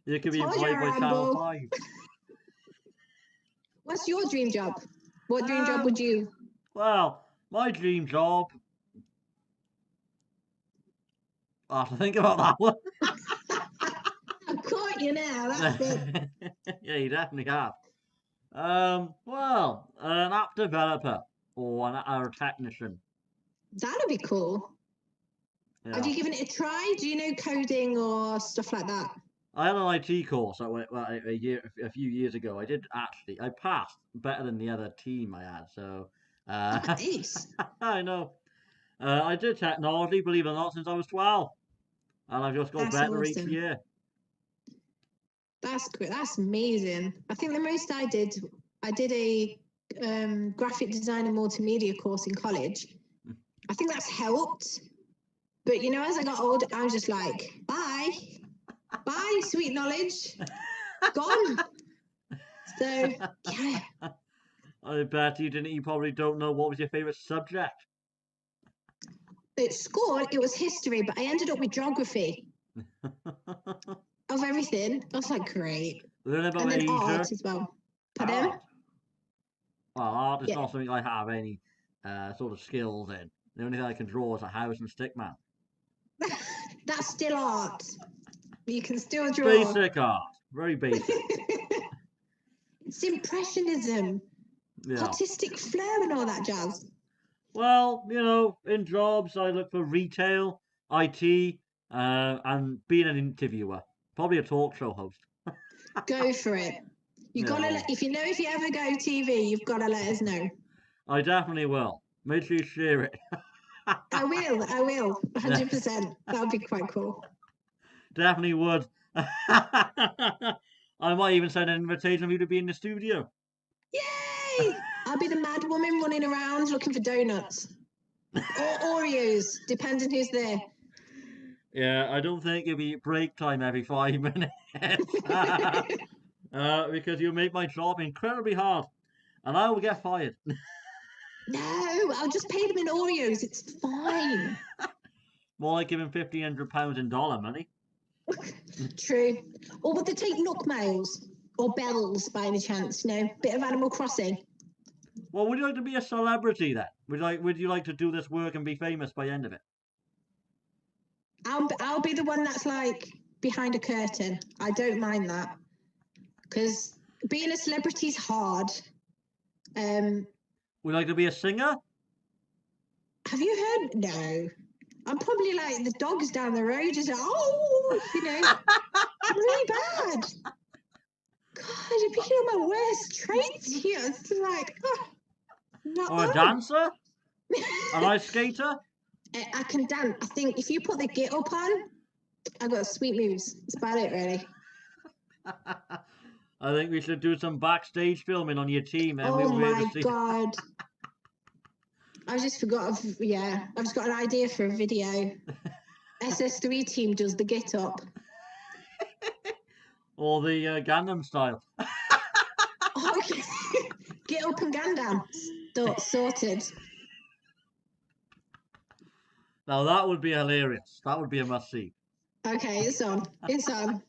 You could be told you, employed by Channel Rambo. 5. What's your dream job? What dream job would you? Well, my dream job. I have to think about that one. I've caught you now. That's it. Yeah, you definitely have. Well, an app developer or or a technician. That'd be cool. Have Yeah. you given it a try? Do you know coding or stuff like that? I had an IT course a few years ago. I did actually. I passed better than the other team I had. So, Nice. I know. I did technology, believe it or not, since I was 12, and I've just got That's better each awesome. year. That's great. That's amazing. I think the most I did a graphic design and multimedia course in college. I think that's helped. But you know, as I got older, I was just like, bye, bye, sweet knowledge, gone. So yeah, I bet you probably don't know what was your favorite subject. at school it was history, but I ended up with geography of everything. I was like, great. Learn about And then Asia. art as well. Pardon? Art. Well, art is Yeah. not something I have any sort of skills in. The only thing I can draw is a house and stick man. That's still art. You can still draw. Basic art. Very basic. It's impressionism, Yeah. artistic flair, and all that jazz. Well, in jobs, I look for retail, IT, and being an interviewer. Probably a talk show host. Go for it. You gotta if you ever go TV, you've gotta let us know. I definitely will. Make sure you share it. I will, 100%. That would be quite cool. Definitely would. I might even send an invitation for you to be in the studio. Yay! I'll be the mad woman running around looking for donuts. Or Oreos, depending who's there. Yeah, I don't think it'll be break time every 5 minutes. Because you'll make my job incredibly hard. And I will get fired. No, I'll just pay them in Oreos. It's fine. More like giving £1,500 in dollar money. True. Or would they take knock mails or bells by any chance? Bit of Animal Crossing. Well, would you like to be a celebrity then? Would you like to do this work and be famous by the end of it? I'll be the one that's like behind a curtain. I don't mind that because being a celebrity is hard. Would you like to be a singer? Have you heard? No. I'm probably like the dogs down the road, just really bad. God, you're picking up my worst traits here. It's like, Or a dancer? An ice skater? I can dance. I think if you put the git up on, I got sweet moves. That's about it, really. I think we should do some backstage filming on your team, and Oh we'll be able my to see. god. I just forgot of, yeah, I've just got an idea for a video. SS3 team does the get up. Or the Gangnam style. Okay. Get up and Gandam. Sorted. Now that would be hilarious. That would be a must see. Okay, it's on. It's on.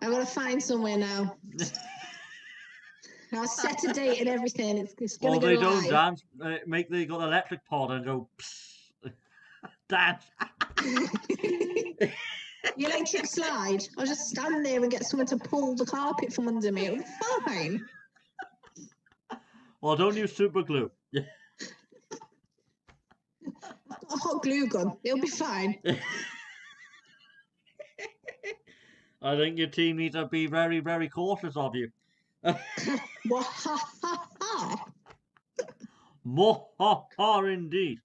I've got to find somewhere now. I'll set a date and everything. It's going Or to they go don't live. dance. They got the electric pod and go psst, dance. The electric slide. I'll just stand there and get someone to pull the carpet from under me. It'll be fine. Or don't use super glue. I've got a hot glue gun. It'll be fine. I think your team needs to be very, very cautious of you. Wahahaha. More indeed.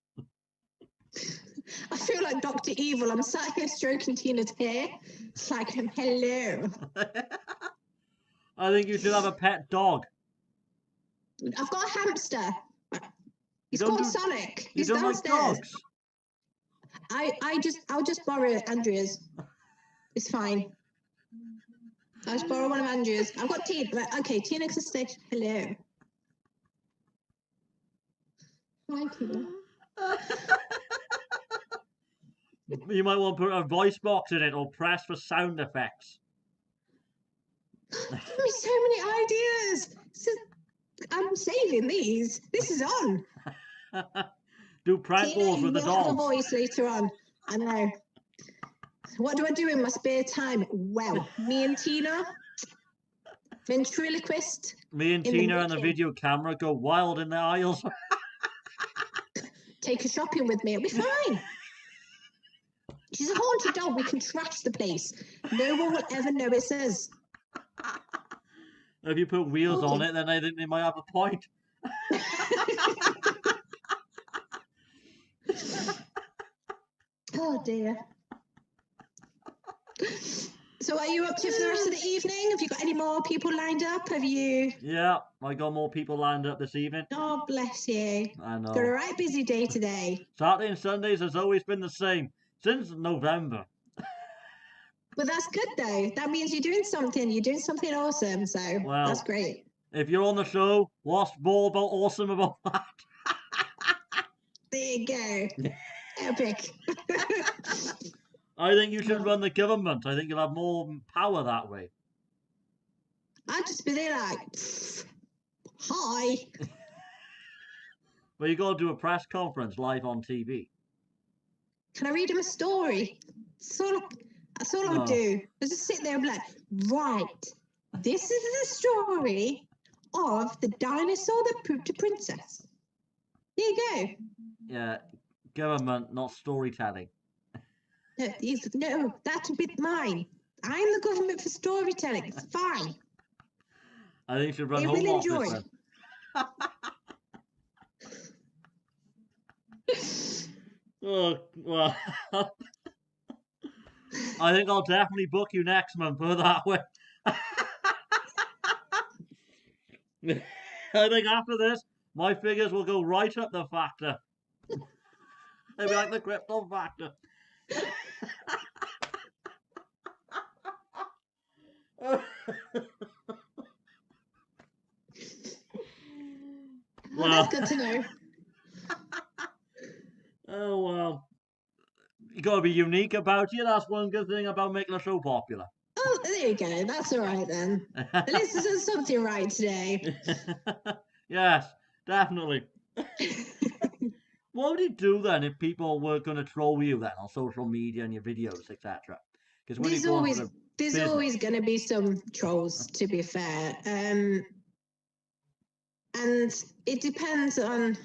I feel like Dr. Evil. I'm sat here stroking Tina's hair. It's like, hello. I think you should have a pet dog. I've got a hamster. He's don't called do- Sonic. You He's don't like downstairs. dogs. I'll just borrow Andrea's. It's fine. I'll just borrow one of Andrea's. I've got Tina. Right, okay, Tina can stay. Hello. Hi, Tina. You might want to put a voice box in it or press for sound effects. Give me so many ideas. I'm saving these. This is on. Do prank Tina, calls you with the will have a dogs. voice later on. I know. What do I do in my spare time? Well, me and Tina, ventriloquist. Me and in the Tina and the making. video camera go wild in the aisles. Take her shopping with me. It'll be fine. She's a haunted dog. We can trash the place. No one will ever know it's us. If you put wheels on Okay. it, then I think they might have a point. Oh dear. So what are you up to for the rest of the evening? Have you got any more people lined up? Have you? Yeah, I got more people lined up this evening. Oh, bless you. I know. Got a right busy day today. Saturday and Sundays has always been the same since November. But that's good though. That means you're doing something. You're doing something awesome. So Well, that's great. If you're on the show, what's more about awesome about that? There you go. Epic. I think you should run the government. I think you'll have more power that way. I'd just be there like, hi. But you got to do a press conference live on TV. Can I read him a story? That's all I'll do. I'll just sit there and be like, right, this is the story of the dinosaur that pooped a princess. There you go. Yeah, government, not storytelling. No, that would be mine. I'm the government for storytelling. It's fine. I think you should run They home will office enjoy. then. Oh, well. I think I'll definitely book you next month, put it that way. I think after this, my figures will go right up the factor. They'll be like the crypto factor. Well, that's good to know. Oh, well. You got to be unique about you. That's one good thing about making a show popular. Oh, there you go. That's all right then. At least there's something right today. Yes, definitely. What would you do then if people were going to troll you then on social media and your videos, etc.? Because when There's always going to be some trolls, to be fair. And it depends on.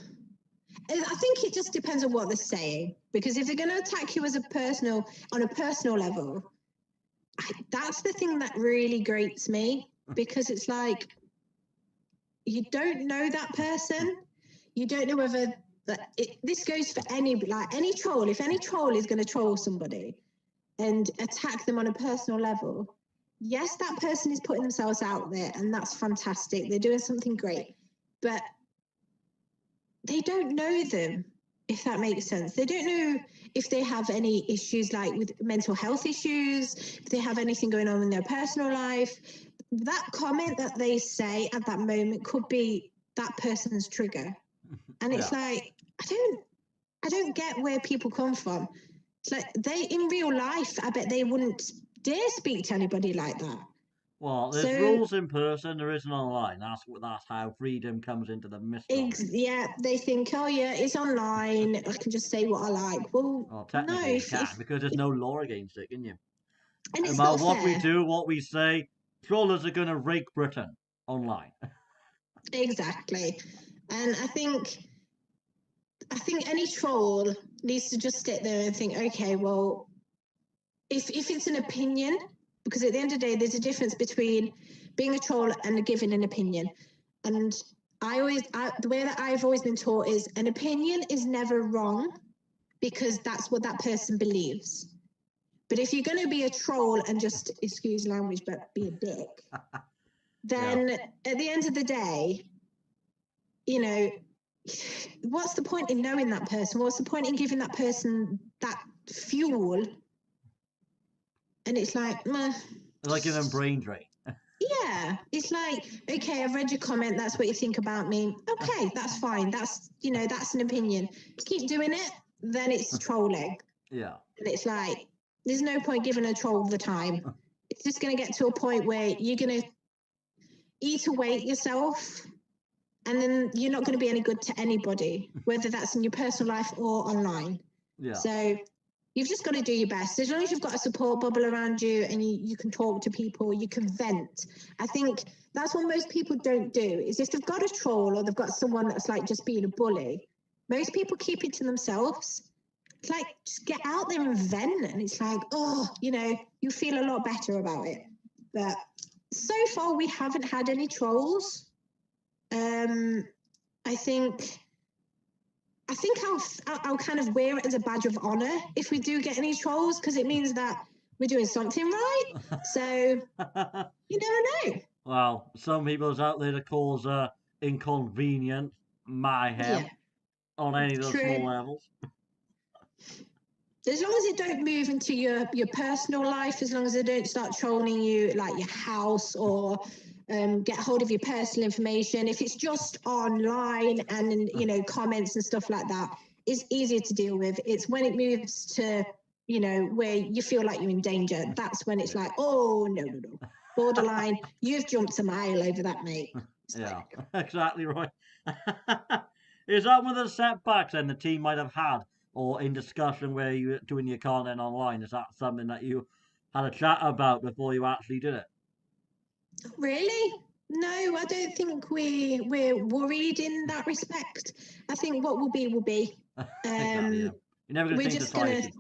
I think it just depends on what they're saying. Because if they're going to attack you on a personal level, that's the thing that really grates me. Because it's like, you don't know that person. You don't know whether this goes for any troll. If any troll is going to troll somebody and attack them on a personal level, yes, that person is putting themselves out there, and that's fantastic. They're doing something great, but they don't know them, if that makes sense. They don't know if they have any issues like with mental health issues, if they have anything going on in their personal life. That comment that they say at that moment could be that person's trigger. And it's like, I don't get where people come from. It's like in real life, I bet they wouldn't dare speak to anybody like that. Well, there's rules in person, there isn't online. That's how freedom comes into the mystery. Yeah, they think, oh yeah, it's online. I can just say what I like. Well, technically you can't, because there's no law against it, can you? And it's about not what fair. we do, what we say, trollers are going to rake Britain online. Exactly. And I think any troll needs to just sit there and think, okay, well, if it's an opinion, because at the end of the day, there's a difference between being a troll and giving an opinion. And the way that I've always been taught is an opinion is never wrong, because that's what that person believes. But if you're going to be a troll and just, excuse language, but be a dick, then at the end of the day, you know, what's the point in knowing that person? What's the point in giving that person that fuel? And it's like, like giving them brain drain. Yeah, it's like, okay, I've read your comment. That's what you think about me. Okay, that's fine. That's an opinion. Keep doing it, then it's trolling. Yeah. And it's like, there's no point giving a troll the time. It's just going to get to a point where you're going to eat away yourself, and then you're not going to be any good to anybody, whether that's in your personal life or online. Yeah. So you've just got to do your best. As long as you've got a support bubble around you and you can talk to people, you can vent. I think that's what most people don't do, is if they've got a troll or they've got someone that's like just being a bully, most people keep it to themselves. It's like, just get out there and vent, and it's like, oh, you feel a lot better about it. But so far we haven't had any trolls. I think I'll kind of wear it as a badge of honor if we do get any trolls, because it means that we're doing something right. So you never know. Well, some people's out there to cause inconvenient mayhem on any of those small levels. As long as it don't move into your personal life, as long as they don't start trolling you like your house or get hold of your personal information. If it's just online and comments and stuff like that, it's easier to deal with. It's when it moves to where you feel like you're in danger, that's when it's like, oh no, borderline, you've jumped a mile over that, mate. Yeah, exactly right. Is that one of the setbacks then the team might have had, or in discussion where you were doing your content online? Is that something that you had a chat about before you actually did it? Really? No, I don't think we're worried in that respect. I think what will be will be. Exactly, yeah. You're never going to change society.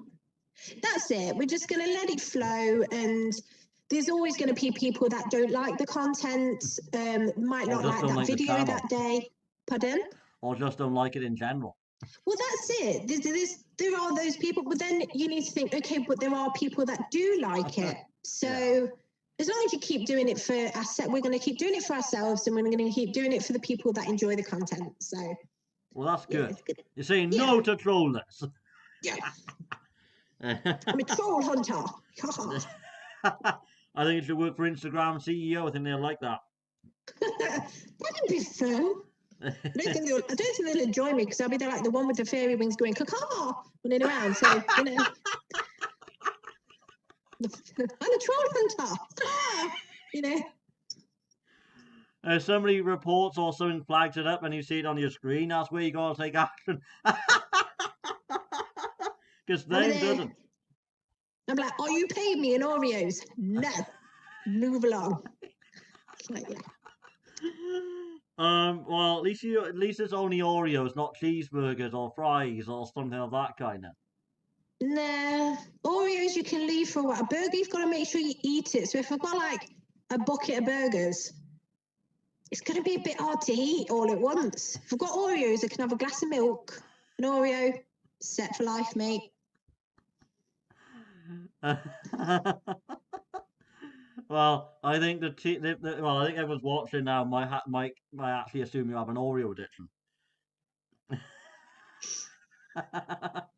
That's it. We're just going to let it flow, and there's always going to be people that don't like the content, might not like that video that day. Pardon? Or just don't like it in general. Well, that's it. There are those people, but then you need to think, okay, but there are people that do like it. So as long as you keep doing it for us, we're going to keep doing it for ourselves, and we're going to keep doing it for the people that enjoy the content. So. Well, that's good. Good. You're saying no to trollness. Yeah. I'm a troll hunter. I think you should work for Instagram CEO. I think they'll like that. That'd be fun. I don't think they'll enjoy me, because I'll be there like the one with the fairy wings going caw running around. So I'm a troll hunter. Somebody reports or something flags it up and you see it on your screen, that's where you gotta take action. Because they doesn't. I'm like, oh, you paid me in Oreos? No. Move along. It's like, yeah. Well, at least it's only Oreos, not cheeseburgers or fries or something of that kind of. Nah, Oreos you can leave for a while. A burger, you've got to make sure you eat it. So if I've got like a bucket of burgers, it's going to be a bit hard to eat all at once. If I've got Oreos, I can have a glass of milk an Oreo, set for life, mate. Well, I think well, I think everyone's watching now might actually assume you have an Oreo addiction.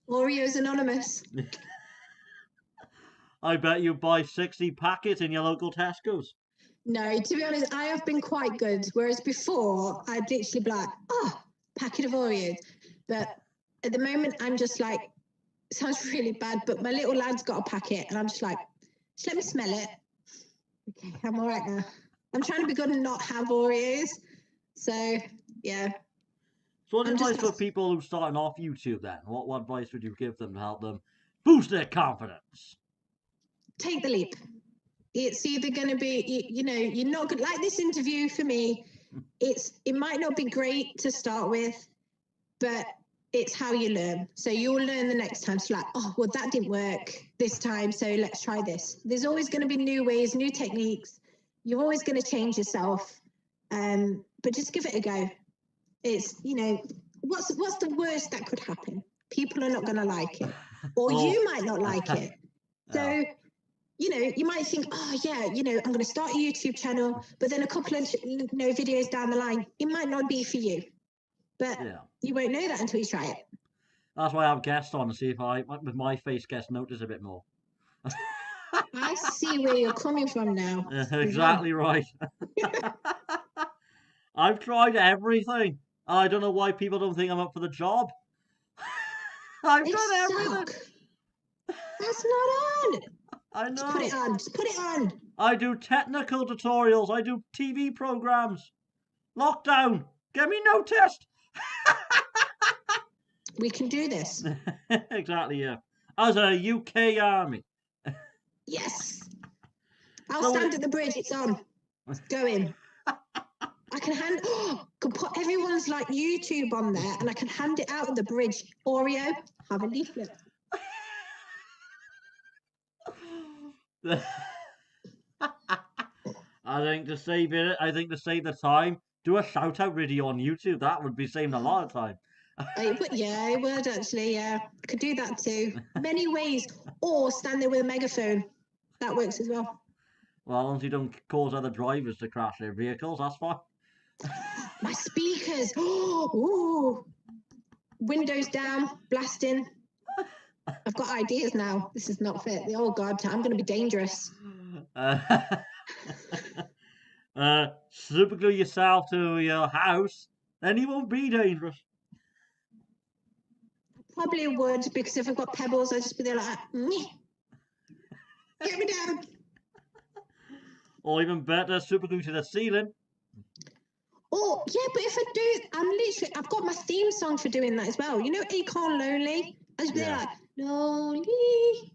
Oreos Anonymous. I bet you buy 60 packets in your local Tesco's. No, to be honest, I have been quite good. Whereas before, I'd literally be like, oh, packet of Oreos. But at the moment, I'm just like, it sounds really bad, but my little lad's got a packet, and I'm just like, just let me smell it. Okay, I'm all right now. I'm trying to be good and not have Oreos. So, yeah. So what advice for people who are starting off YouTube then? What advice would you give them to help them boost their confidence? Take the leap. It's either going to be, you're not good. Like this interview for me, it might not be great to start with, but it's how you learn. So you'll learn the next time. So like, oh, well, that didn't work this time, so let's try this. There's always going to be new ways, new techniques. You're always going to change yourself, but just give it a go. It's, what's the worst that could happen? People are not going to like it, or you might not like it. So, you might think, oh yeah, I'm going to start a YouTube channel, but then a couple of videos down the line, it might not be for you. But you won't know that until you try it. That's why I have guests on to see if with my face, guests notice a bit more. I see where you're coming from now. Exactly right. I've tried everything. I don't know why people don't think I'm up for the job. I've done everything. That's not on. I know. Just put it on. Just put it on. I do technical tutorials. I do TV programs. Lockdown. Get me noticed. We can do this. Exactly, yeah. As a UK army. Yes. I'll stand at the bridge. It's on. It's going. I can put everyone's like YouTube on there, and I can hand it out at the bridge. Oreo, have a leaflet. I think to save the time, do a shout out video on YouTube. That would be saving a lot of time. Yeah, it would actually. Yeah, I could do that too. Many ways, or stand there with a megaphone. That works as well. Well, as long as you don't cause other drivers to crash their vehicles, that's fine. My speakers. Ooh. Windows down, blasting. I've got ideas now. This is not fit. Oh God, I'm going to be dangerous. Super glue yourself to your house, then you won't be dangerous. Probably would, because if I've got pebbles, I'd just be there like, get me down. Or even better, super glue to the ceiling. Oh, yeah, but if I do, I've got my theme song for doing that as well. You know, Acorn Lonely? I just be there like, lonely,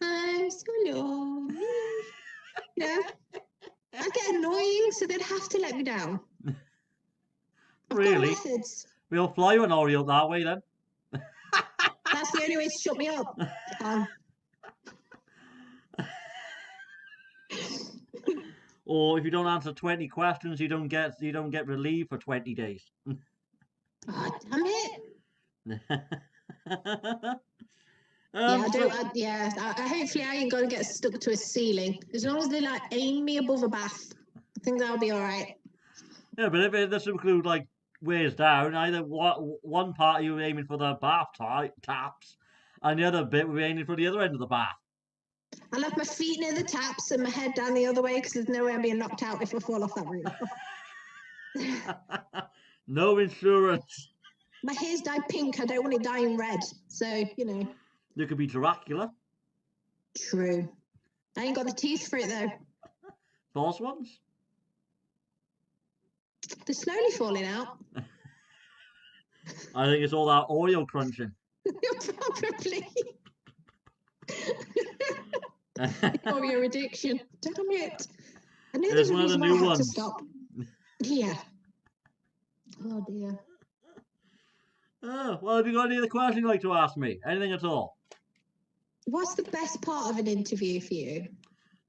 I'm so lonely. I get annoying, so they'd have to let me down. Really? We'll fly you an Oreo that way then. That's the only way to shut me up. Or if you don't answer 20 questions, you don't get relieved for 20 days. Oh, damn it. Hopefully I ain't gonna get stuck to a ceiling. As long as they like aim me above a bath, I think that'll be all right. Yeah, but if this include like ways down, either one part you were aiming for the bath taps, and the other bit we're aiming for the other end of the bath. I left my feet near the taps and my head down the other way because there's no way I'm being knocked out if I fall off that roof. No insurance. My hair's dyed pink. I don't want it dying red. So, You could be Dracula. True. I ain't got the teeth for it, though. False ones? They're slowly falling out. I think it's all that Oreo crunching. Probably. Oreo addiction. Damn it. I knew there's one of the new ones. To stop. Yeah. Oh, dear. Oh, well, have you got any other questions you'd like to ask me? Anything at all? What's the best part of an interview for you?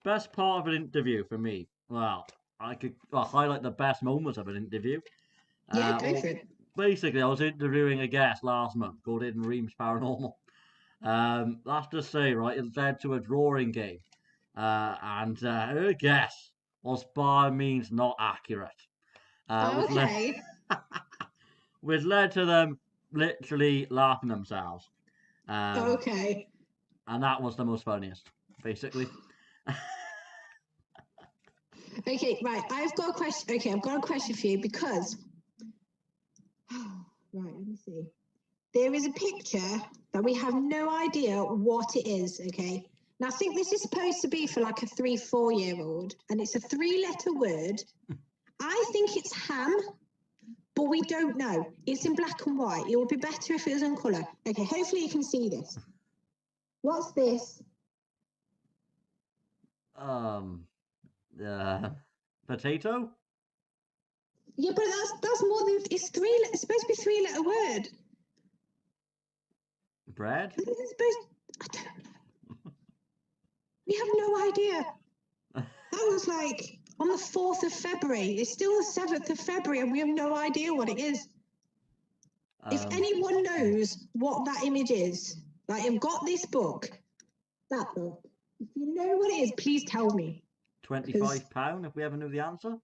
Best part of an interview for me? Well, I could highlight the best moments of an interview. Yeah, go for it. basically, I was interviewing a guest last month called In Reams Paranormal. That's to say, right, it led to a drawing game. And her guess was by means not accurate. Oh, Which led okay. which led to them literally laughing themselves. Um, Okay. and that was the most funniest, basically. Okay, right. I've got a question. Okay, I've got a question for you because right, let me see. There is a picture that we have no idea what it is, okay? Now I think this is supposed to be for like a 3-4-year-old, and it's a 3-letter word. I think it's ham, but we don't know. It's in black and white. It would be better if it was in colour. Okay, hopefully you can see this. What's this? Um, Potato? Yeah, but that's more than it's it's supposed to be 3-letter word. Bread? It's supposed I don't know. We have no idea. That was like on the 4th of February. It's still the 7th of February and we have no idea what it is. If anyone knows what that image is, like I've got this book, that book. If you know what it is, please tell me. £25 if we ever knew the answer?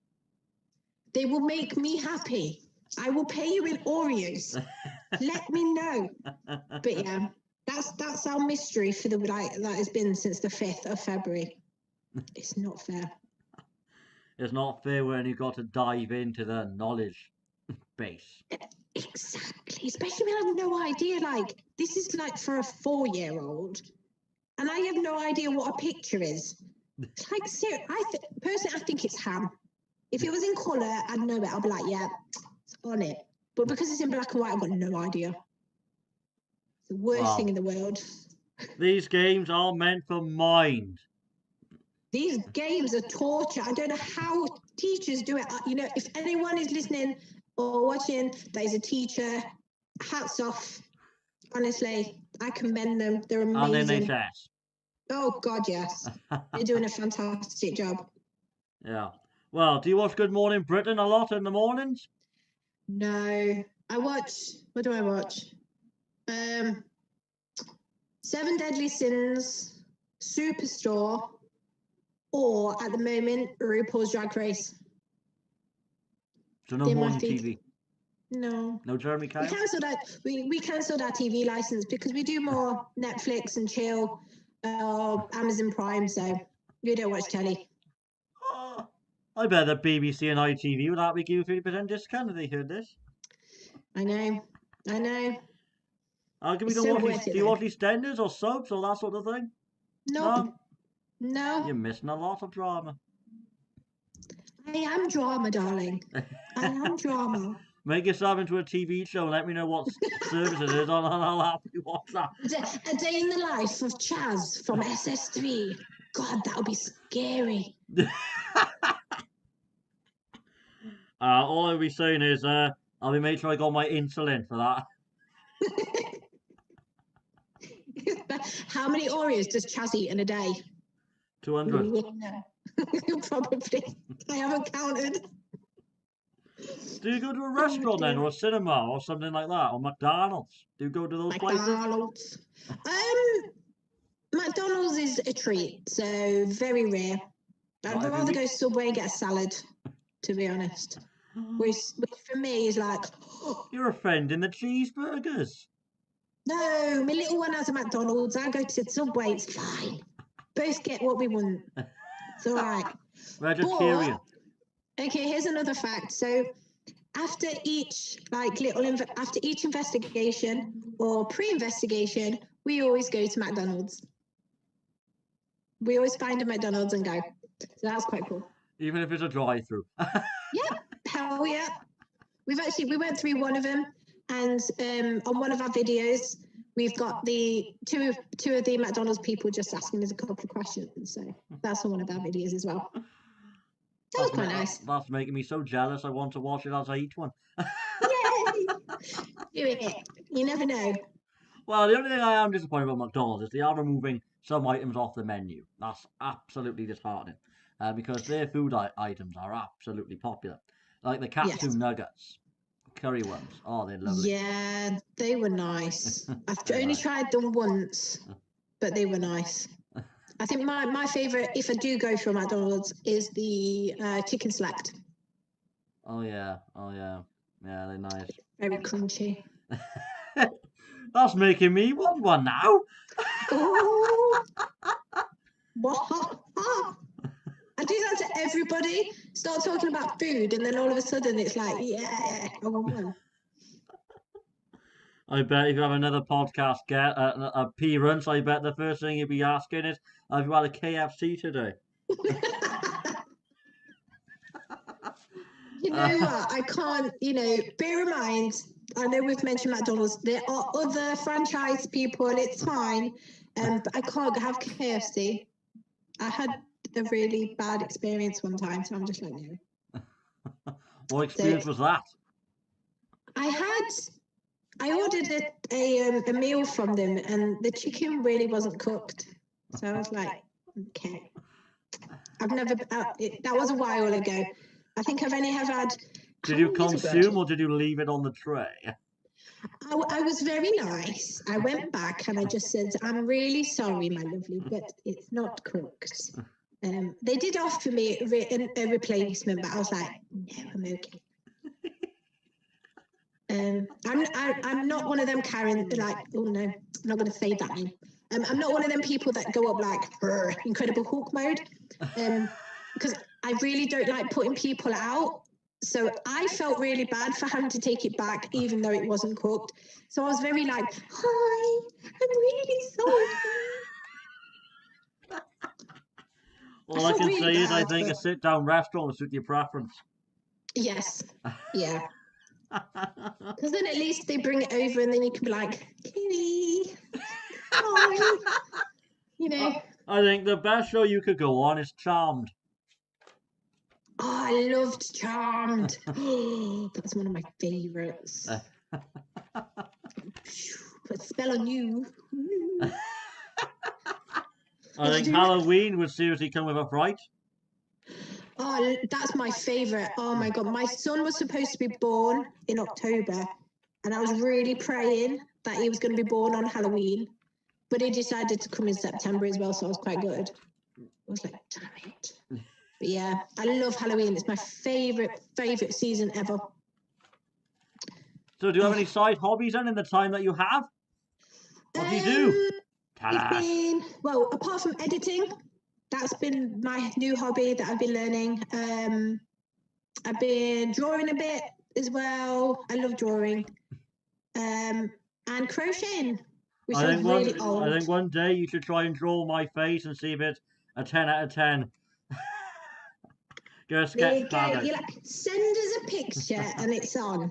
They will make me happy. I will pay you in Oreos. Let me know. But yeah, that's our mystery for the like that has been since the 5th of February. It's not fair. It's not fair when you've got to dive into the knowledge base. Exactly, especially when I have no idea. Like this is like for a 4-year-old, and I have no idea what a picture is. Like, personally, I think it's ham. If it was in colour, I'd know it. I'd be like, yeah, it's on it. But because it's in black and white, I've got no idea. It's the worst thing in the world. These games are meant for mind. These games are torture. I don't know how teachers do it. You know, if anyone is listening or watching that is a teacher, hats off. Honestly, I commend them. They're amazing. And NHS. Oh, God, yes. They're doing a fantastic job. Yeah. Well, do you watch Good Morning Britain a lot in the mornings? No. I watch, what do I watch? 7 Deadly Sins, Superstore, or at the moment, RuPaul's Drag Race. So no morning TV? No. No Jeremy Kyle? We cancelled our TV license because we do more Netflix and chill, Amazon Prime, so we don't watch telly. Oh, I bet the BBC and ITV would happily give you 50% discount if they heard this. I know. Can we do you watch EastEnders or soaps or that sort of thing? Nope. No. You're missing a lot of drama. I am drama, darling. I am drama. Make yourself into a TV show and let me know what service it is on, and I'll happily watch that. A day in the life of Chaz from SS3. God, that would be scary. All I'll be saying is I'll be making sure I got my insulin for that. How many Oreos does Chaz eat in a day? 200. Probably. I haven't counted. Do you go to a restaurant then, or a cinema, or something like that, or McDonald's? Do you go to those places? McDonald's is a treat, so very rare. I'd rather go Subway and get a salad, to be honest. Which for me is like... You're offending the cheeseburgers. No, my little one has a McDonald's. I go to Subway, it's fine. Both get what we want. It's all right. Vegetarian. But, okay, here's another fact. So after each investigation or pre-investigation, we always go to McDonald's. We always find a McDonald's and go. So that's quite cool. Even if it's a drive-through. Yeah, hell yeah. We went through one of them, and on one of our videos, we've got the two of the McDonald's people just asking us a couple of questions. So that's on one of our videos as well. That was quite nice. That's making me so jealous. I want to watch it as I eat one. Yay! Do it. You never know. Well, the only thing I am disappointed about McDonald's is they are removing some items off the menu. That's absolutely disheartening. Because their food items are absolutely popular. Like the Katsu nuggets. curry ones. Oh, they're lovely. Yeah, they were nice. I've only Nice. tried them once, but they were nice. I think my favourite, if I do go for a McDonald's, is the chicken select. Oh yeah, yeah, they're nice. Very crunchy. That's making me want one now. Oh, what? I do that to everybody. Start talking about food, and then all of a sudden it's like, yeah, I want one. I bet if you have another podcast appearance, I bet the first thing you'll be asking is, "Have you had a KFC today?" You know what? I can't, bear in mind, I know we've mentioned McDonald's. There are other franchise people, and it's fine. But I can't have KFC. I had a really bad experience one time, so I'm just like, no. What experience was that? I ordered a meal from them, and the chicken really wasn't cooked. So I was like, okay. I've never. That was a while ago. I think I've only have had. Did you consume or did you leave it on the tray? I was very nice. I went back and I just said, "I'm really sorry, my lovely, but it's not cooked." They did offer me a replacement, but I was like, "No, I'm okay." I'm not one of them Karen, like, oh no, I'm not going to say that name. I'm not one of them people that go up like Incredible Hulk mode, because I really don't like putting people out. So I felt really bad for having to take it back, even though it wasn't cooked. So I was very like, hi, I'm really sorry. All I can say is I think a sit-down restaurant will suit your preference. Yes, yeah. Because then at least they bring it over and then you can be like, Kitty, hi. I think the best show you could go on is Charmed. Oh, I loved Charmed. That's one of my favourites. Put a spell on you. I think Halloween would seriously come with a fright. Oh, that's my favourite. Oh my God. My son was supposed to be born in October, and I was really praying that he was going to be born on Halloween, but he decided to come in September as well, so I was quite good. I was like, damn it. But yeah, I love Halloween. It's my favourite season ever. So do you have any side hobbies then in the time that you have? What do you do? Well, apart from editing, that's been my new hobby that I've been learning. I've been drawing a bit as well. I love drawing. And crocheting, which is really old. I think one day you should try and draw my face and see if it's a 10 out of 10. Go sketch pad out. You're like, send us a picture and it's on.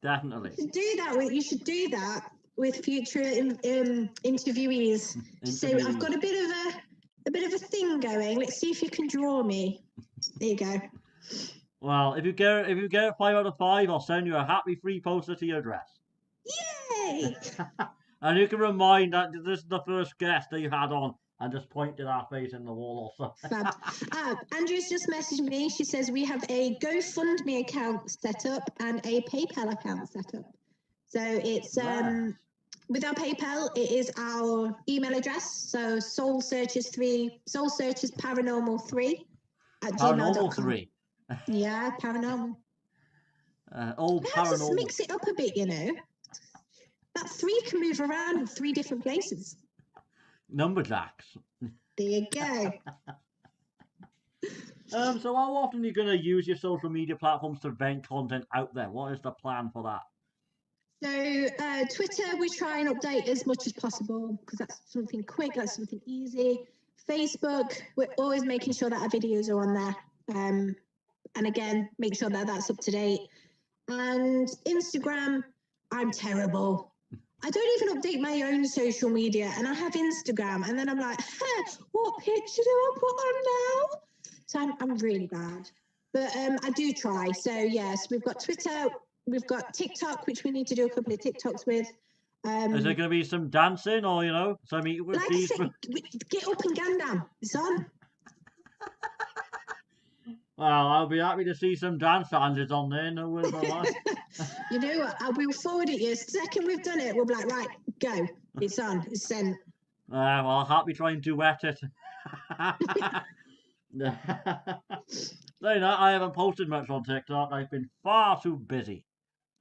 Definitely. You should do that with future interviewees. So I've got a bit of a thing going. Let's see if you can draw me. There you go. Well, if you get it 5 out of 5, I'll send you a happy free poster to your address. Yay! And you can remind that this is the first guest that you had on, and just point to that face in the wall or something. Andrew's just messaged me. She says we have a GoFundMe account set up and a PayPal account set up. So it's with our PayPal, it is our email address. So Soul Searchers Paranormal 3 at Paranormal gmail.com. 3. Yeah, paranormal. Old paranormal. Just mix it up a bit, That 3 can move around in 3 different places. Numberjacks. There you go. So how often are you going to use your social media platforms to vent content out there? What is the plan for that? So Twitter, we try and update as much as possible because that's something quick, that's something easy. Facebook, we're always making sure that our videos are on there. And again, make sure that that's up to date. And Instagram, I'm terrible. I don't even update my own social media, and I have Instagram, and then I'm like, what picture do I put on now? So I'm really bad. But I do try. So yes, we've got Twitter, we've got TikTok, which we need to do a couple of TikToks with. Is there going to be some dancing or, some eat with these? Get up and Gandam. It's on. Well, I'll be happy to see some dance challenges on there. No worries about that. You know what? I will forward it you. Second we've done it, we'll be like, right, go. It's on. It's sent. Well, I'll happily try and duet it. So, I haven't posted much on TikTok. I've been far too busy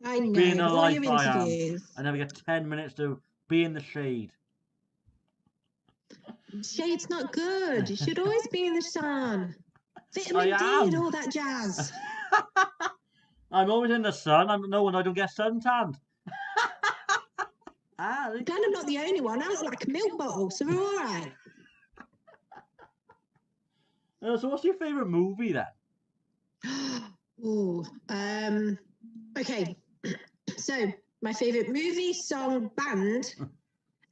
I being know, the with all life your I am. interviews. I never get 10 minutes to be in the shade. Shade's not good. You should always be in the sun. I Vitamin D and am. all that jazz. I'm always in the sun. I don't get suntanned. Glad I'm not the only one. I look like a milk bottle, so we're all right. So what's your favourite movie then? Ooh, okay. So my favorite movie, song, band,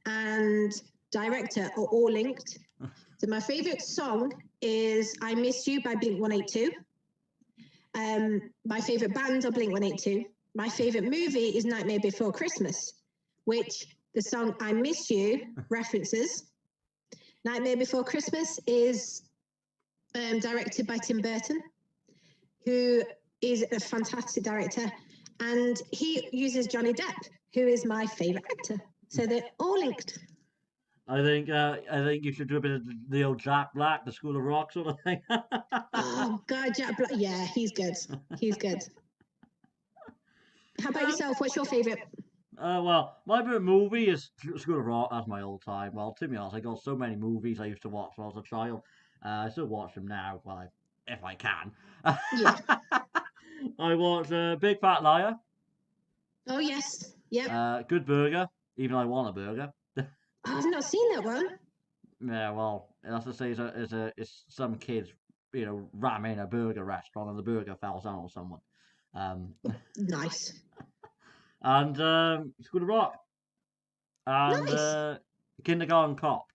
and director are all linked. So my favorite song is "I Miss You" by Blink-182. My favorite band are Blink-182. My favorite movie is Nightmare Before Christmas, which the song "I Miss You" references. Nightmare Before Christmas is directed by Tim Burton, who is a fantastic director, and he uses Johnny Depp, who is my favorite actor. So they're all linked. I think you should do a bit of the old Jack Black, the School of Rock sort of thing. Oh God, Jack Black. Yeah, he's good. He's good. How about yourself? What's your favorite? Well, my favorite movie is School of Rock. That's my old time. Well, to be honest, I got so many movies I used to watch when I was a child. I still watch them now, well, if I can. Yeah. I watch Big Fat Liar, Oh yes. Yep. Good Burger, even though I want a burger. I've not seen that one. Yeah, well, that's to say, it's some kids, ramming a burger restaurant and the burger fell down on someone. Nice. And School of Rock and Nice. Kindergarten Cop.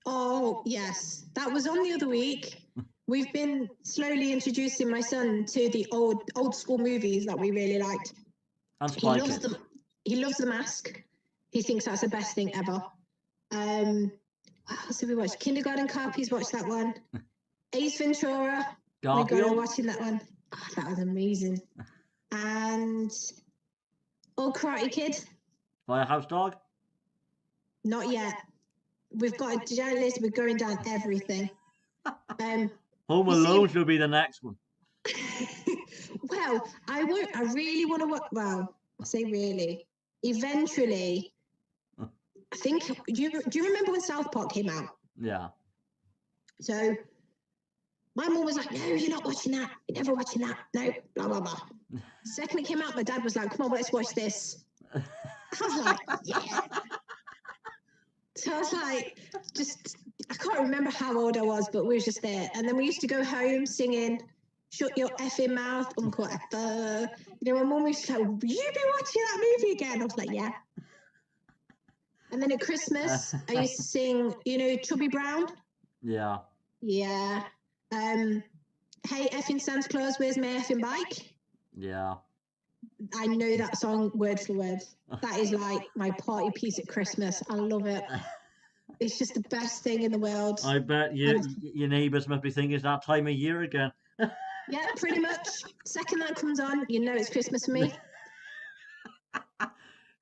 Oh yes, that was on the other week. We've been slowly introducing my son to the old school movies that we really liked. And He Spy loves Kids. them. He loves The Mask. He thinks that's the best thing ever. What else have we watched? Kindergarten Cop. He's watched that one. Ace Ventura. We got him Garfield. watching that one. Oh, that was amazing. And Karate Kid. Firehouse Dog. Not yet. We've got a giant list. We're going down everything. Home you see- Alone should be the next one. Well, I really want to watch. Well, I say really. Eventually, I think. Do you remember when South Park came out? Yeah. So my mum was like, "No, you're not watching that. You're never watching that. No, blah blah blah." Second it came out, my dad was like, "Come on, let's watch this." I was like, "Yeah." So I was like, I can't remember how old I was, but we were just there. And then we used to go home singing, "Shut your effing mouth, Uncle Effa." My mum was like, "Will you be watching that movie again?" I was like, "Yeah." And then at Christmas, I used to sing, Chubby Brown. Yeah. Yeah. Hey, effing Santa Claus, where's my effing bike? Yeah. I know that song word for word. That is like my party piece at Christmas. I love it. It's just the best thing in the world. I bet your neighbours must be thinking it's that time of year again. Yeah, pretty much. Second that comes on, it's Christmas for me.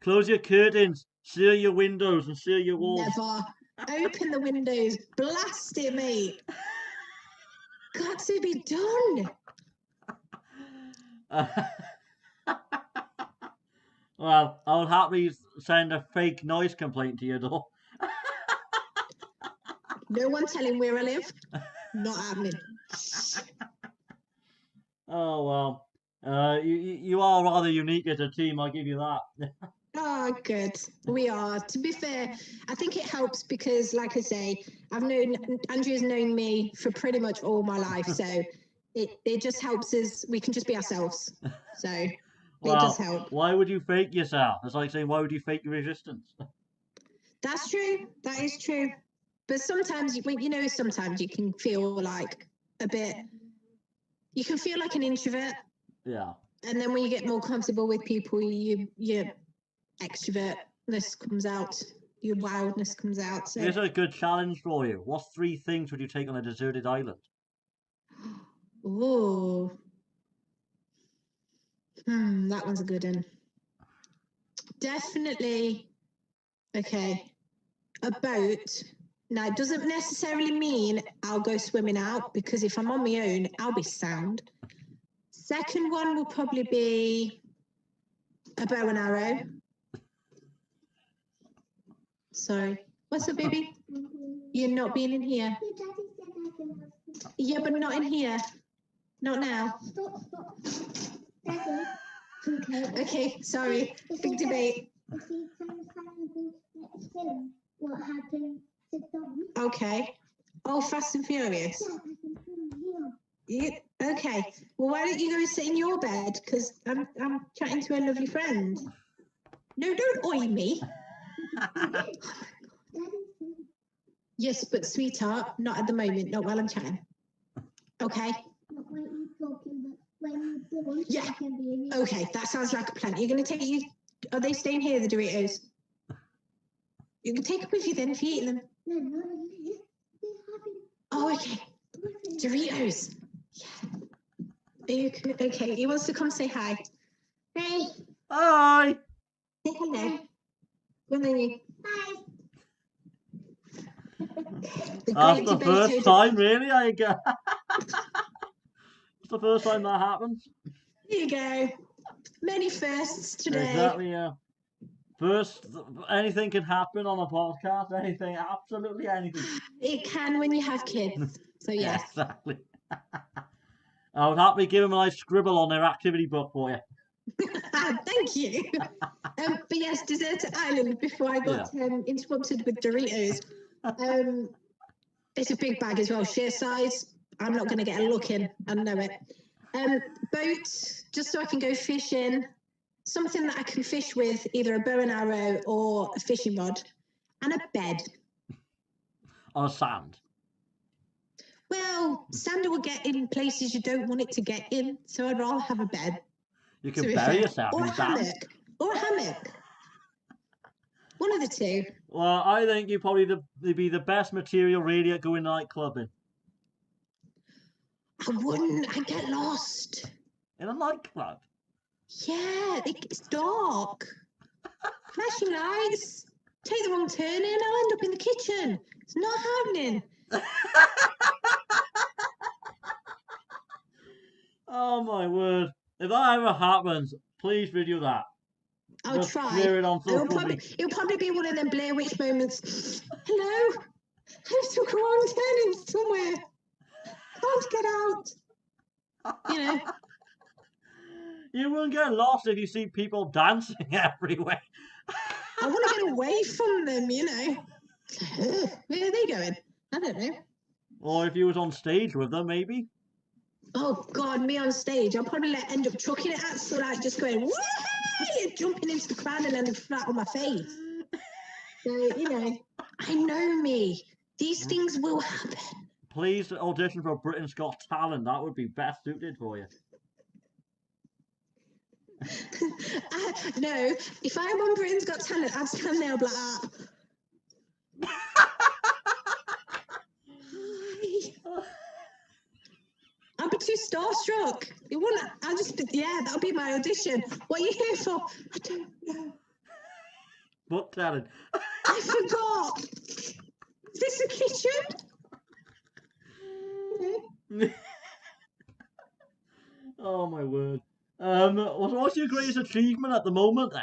Close your curtains, seal your windows, and seal your walls. Never. Open the windows, blast it, mate. Got to be done. Well, I'll happily send a fake noise complaint to your door. No one telling where I live. Not happening. Oh well, you are rather unique as a team. I'll give you that. Oh, good. We are. To be fair, I think it helps because, like I say, Andrew's known me for pretty much all my life, so it just helps us. We can just be ourselves. So it does help. Why would you fake yourself? It's like saying, why would you fake your resistance? That's true. That is true. But sometimes, sometimes you can feel like a bit. You can feel like an introvert. Yeah. And then when you get more comfortable with people, your extrovertness comes out. Your wildness comes out. So here's a good challenge for you. What 3 things would you take on a deserted island? Ooh. That one's a good one. Definitely. Okay. A boat. Now, it doesn't necessarily mean I'll go swimming out, because if I'm on my own, I'll be sound. Second one will probably be a bow and arrow. Sorry. What's up, baby? You're not being in here. Yeah, but not in here. Not now. Okay, sorry. Big debate. What happened? Okay. Oh, Fast and Furious. Okay. Well, why don't you go and sit in your bed? Because I'm chatting to a lovely friend. No, don't oi me. Yes, but sweetheart, not at the moment. Not while I'm chatting. Okay. Yeah. Okay, that sounds like a plan. You're going to take you. Are they staying here, the Doritos? You can take them with you then if you eat them. Oh, okay. Doritos. Yeah. Okay, he wants to come say hi. Hi. Hi. Say hello. Go on then, you. Hi. That's the first time, really. It's the first time that happens. Here you go. Many firsts today. Exactly, yeah. First, anything can happen on a podcast. Anything, absolutely anything. It can when you have kids. So yes. Exactly. I would happily give them a nice scribble on their activity book for you. Thank you. But yes, Deserted Island, before I got interrupted with Doritos. It's a big bag as well, sheer size. I'm not going to get a look in, I know it. Boat, just so I can go fishing. Something that I can fish with, either a bow and arrow or a fishing rod. And a bed. On sand. Well, sand will get in places you don't want it to get in, so I'd rather have a bed. You can bury yourself or in a sand. hammock. Or a hammock. One of the two. Well, I think you'd probably be the best material really at going night clubbing. I wouldn't. I'd get lost. In a nightclub? Yeah, it's dark. Flashing lights. Take the wrong turn in, I'll end up in the kitchen. It's not happening. Oh my word. If that ever happens, please video that. I'll Just try. share it on social media. It'll probably be one of them Blair Witch moments. Hello? I took a wrong turn in somewhere. Can't get out. You know. You won't get lost if you see people dancing everywhere. I want to get away from them, you know. Where are they going? I don't know. Or if you was on stage with them, maybe. Oh God, me on stage, I'll probably end up chucking it at, so like just going, whee, jumping into the crowd and landing flat on my face. So, you know, I know me. These things will happen. Please audition for Britain's Got Talent. That would be best suited for you. No, if I'm on Britain's Got Talent, I'd stand there like that. I'll be too starstruck. It wouldn't. I'll just. Yeah, that'll be my audition. What are you here for? I don't know. What talent? I forgot. Is this a kitchen? Oh my word. What's your greatest achievement at the moment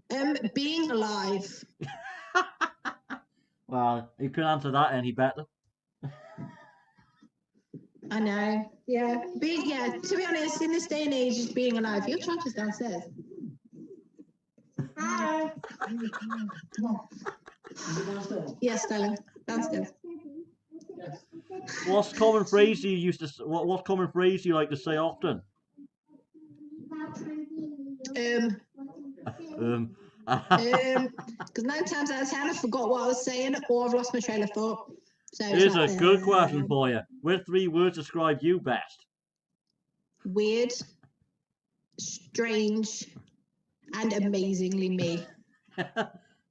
then? Being alive. Well, you couldn't answer that any better. I know. Yeah. To be honest, in this day and age, just being alive. Your tractor's downstairs. Hi. Yes, darling. Downstairs. What's common phrase you used to? What common phrase do you like to say often? Because 9 times out of 10 I forgot what I was saying, or I've lost my train of thought. So here's a good question for you. Which 3 words describe you best? Weird, strange, and amazingly me.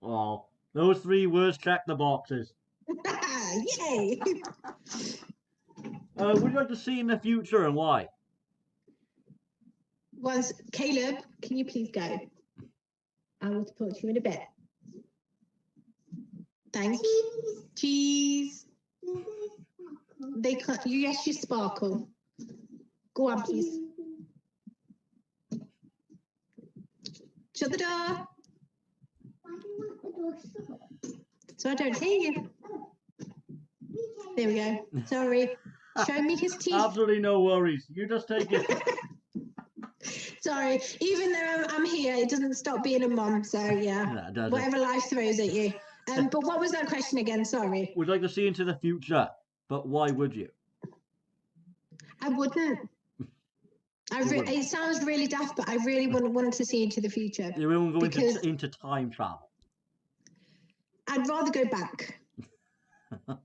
Well, those 3 words check the boxes. Yay! Would you like to see in the future and why? Was Caleb, can you please go? I will talk to you in a bit. Thank you. Cheese. They can't. Yes, you sparkle. Go on, please. Shut the door. So I don't hear you. There we go. Sorry. Show me his teeth. Absolutely no worries. You just take it. Sorry. Even though I'm here, it doesn't stop being a mom. So yeah, No, it doesn't. whatever life throws at you. But what was that question again? Sorry. Would you like to see into the future, but why would you? I wouldn't. It sounds really daft, but I really wouldn't want to see into the future. You won't go into time travel. I'd rather go back. Yeah.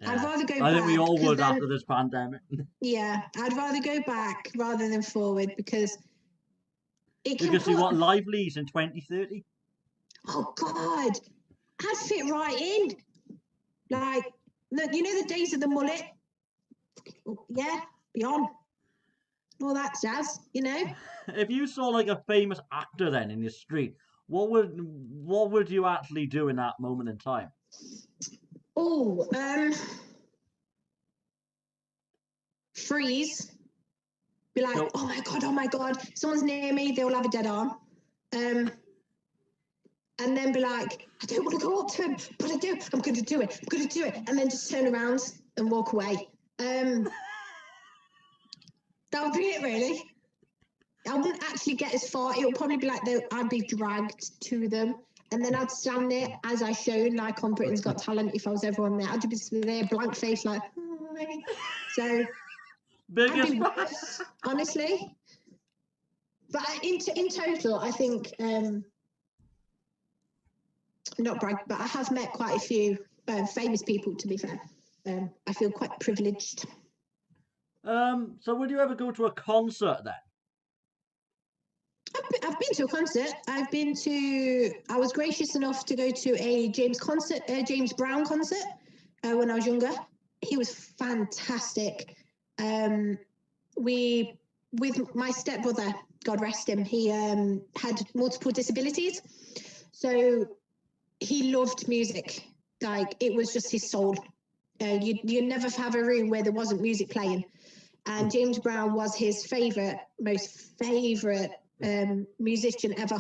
I'd rather go back. I think we all would then, after this pandemic. Yeah, I'd rather go back rather than forward because it can. You can see what life leads in 2030. Oh God, I'd fit right in. Like, you know the days of the mullet. Yeah, beyond all that jazz, you know. If you saw like a famous actor then in your street, what would you actually do in that moment in time? Oh, freeze. Be like, oh my god, someone's near me, they'll have a dead arm. And then be like, I don't want to go up to him, but I do. I'm going to do it. And then just turn around and walk away. That would be it, really. I wouldn't actually get as far. It would probably be like I'd be dragged to them. And then I'd stand there as I showed, like on Britain's Got Talent, if I was ever on there. I'd just be there, blank face, like, hi. So, honestly. But in total, I think, not brag, but I have met quite a few famous people, to be fair. I feel quite privileged. So would you ever go to a concert then? I've been to a concert. I was gracious enough to go to a James Brown concert when I was younger. He was fantastic. With my stepbrother, God rest him, he had multiple disabilities. So he loved music. Like, it was just his soul. You'd never have a room where there wasn't music playing. And James Brown was his most favorite musician ever.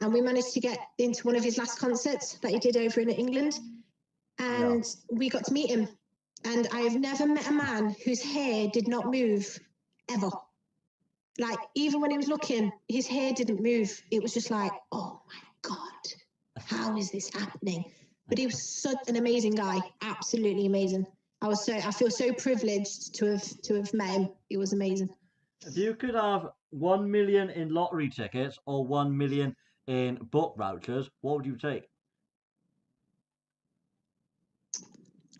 And we managed to get into one of his last concerts that he did over in England. And we got to meet him. And I have never met a man whose hair did not move, ever. Like, even when he was looking, his hair didn't move. It was just like, oh my God, how is this happening? But he was such an amazing guy, absolutely amazing. I feel so privileged to have met him. It was amazing. If you could have 1 million in lottery tickets or 1 million in book vouchers, what would you take?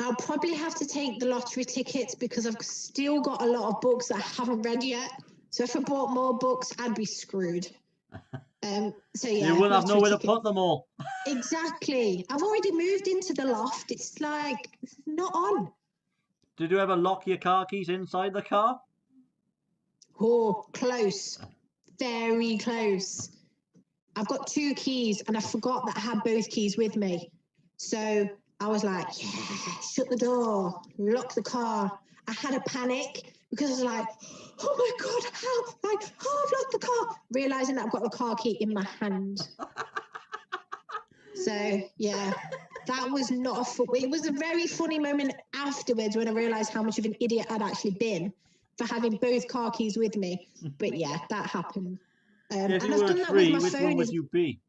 I'll probably have to take the lottery tickets because I've still got a lot of books that I haven't read yet. So if I bought more books, I'd be screwed. So yeah, you wouldn't have nowhere to put them all. Exactly. I've already moved into the loft. It's like, it's not on. Did you ever lock your car keys inside the car? Oh, close. Very close. I've got 2 keys and I forgot that I had both keys with me. So I was like, yeah, shut the door, lock the car. I had a panic because I was like, oh my God, how? Like, oh, I've locked the car. Realising that I've got the car key in my hand. So, yeah, that was not it was a very funny moment afterwards when I realised how much of an idiot I'd actually been for having both car keys with me. But yeah, that happened. If you were a tree, which one would you be?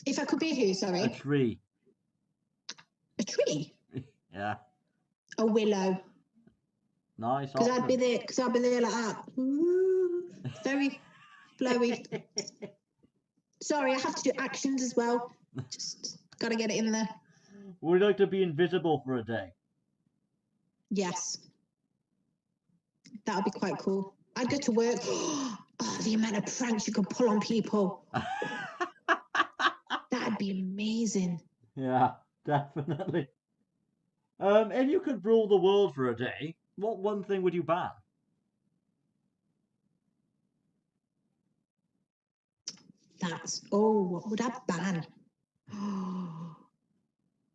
If I could be who, sorry? A tree. A tree? Yeah. A willow. Nice. Because I'd be there like that. Ooh, very flowy. Sorry, I have to do actions as well. Just got to get it in there. Would you like to be invisible for a day? Yes. That would be quite cool. I'd go to work. Oh, the amount of pranks you could pull on people. That'd be amazing. Yeah, definitely. If you could rule the world for a day, What one thing would you ban? What would I ban?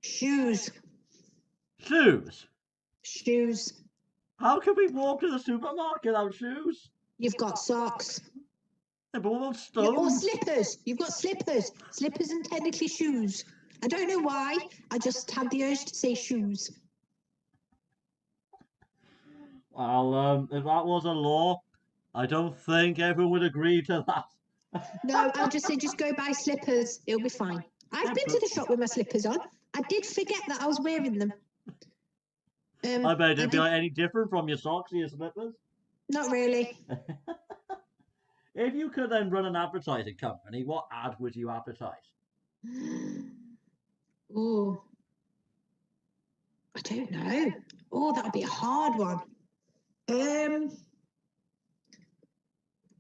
Shoes. Shoes. Shoes. How can we walk to the supermarket without shoes? You've got socks. Yeah, but what about Or stones? slippers. You've got slippers. Slippers and technically shoes. I don't know why. I just had the urge to say shoes. Well, if that was a law, I don't think everyone would agree to that. No, I'll just say just go buy slippers. It'll be fine. I've been to the shop with my slippers on. I did forget that I was wearing them. I bet it'd be like any different from your socks or your slippers. Not really. If you could then run an advertising company, what ad would you advertise? Oh, I don't know. Oh, that would be a hard one.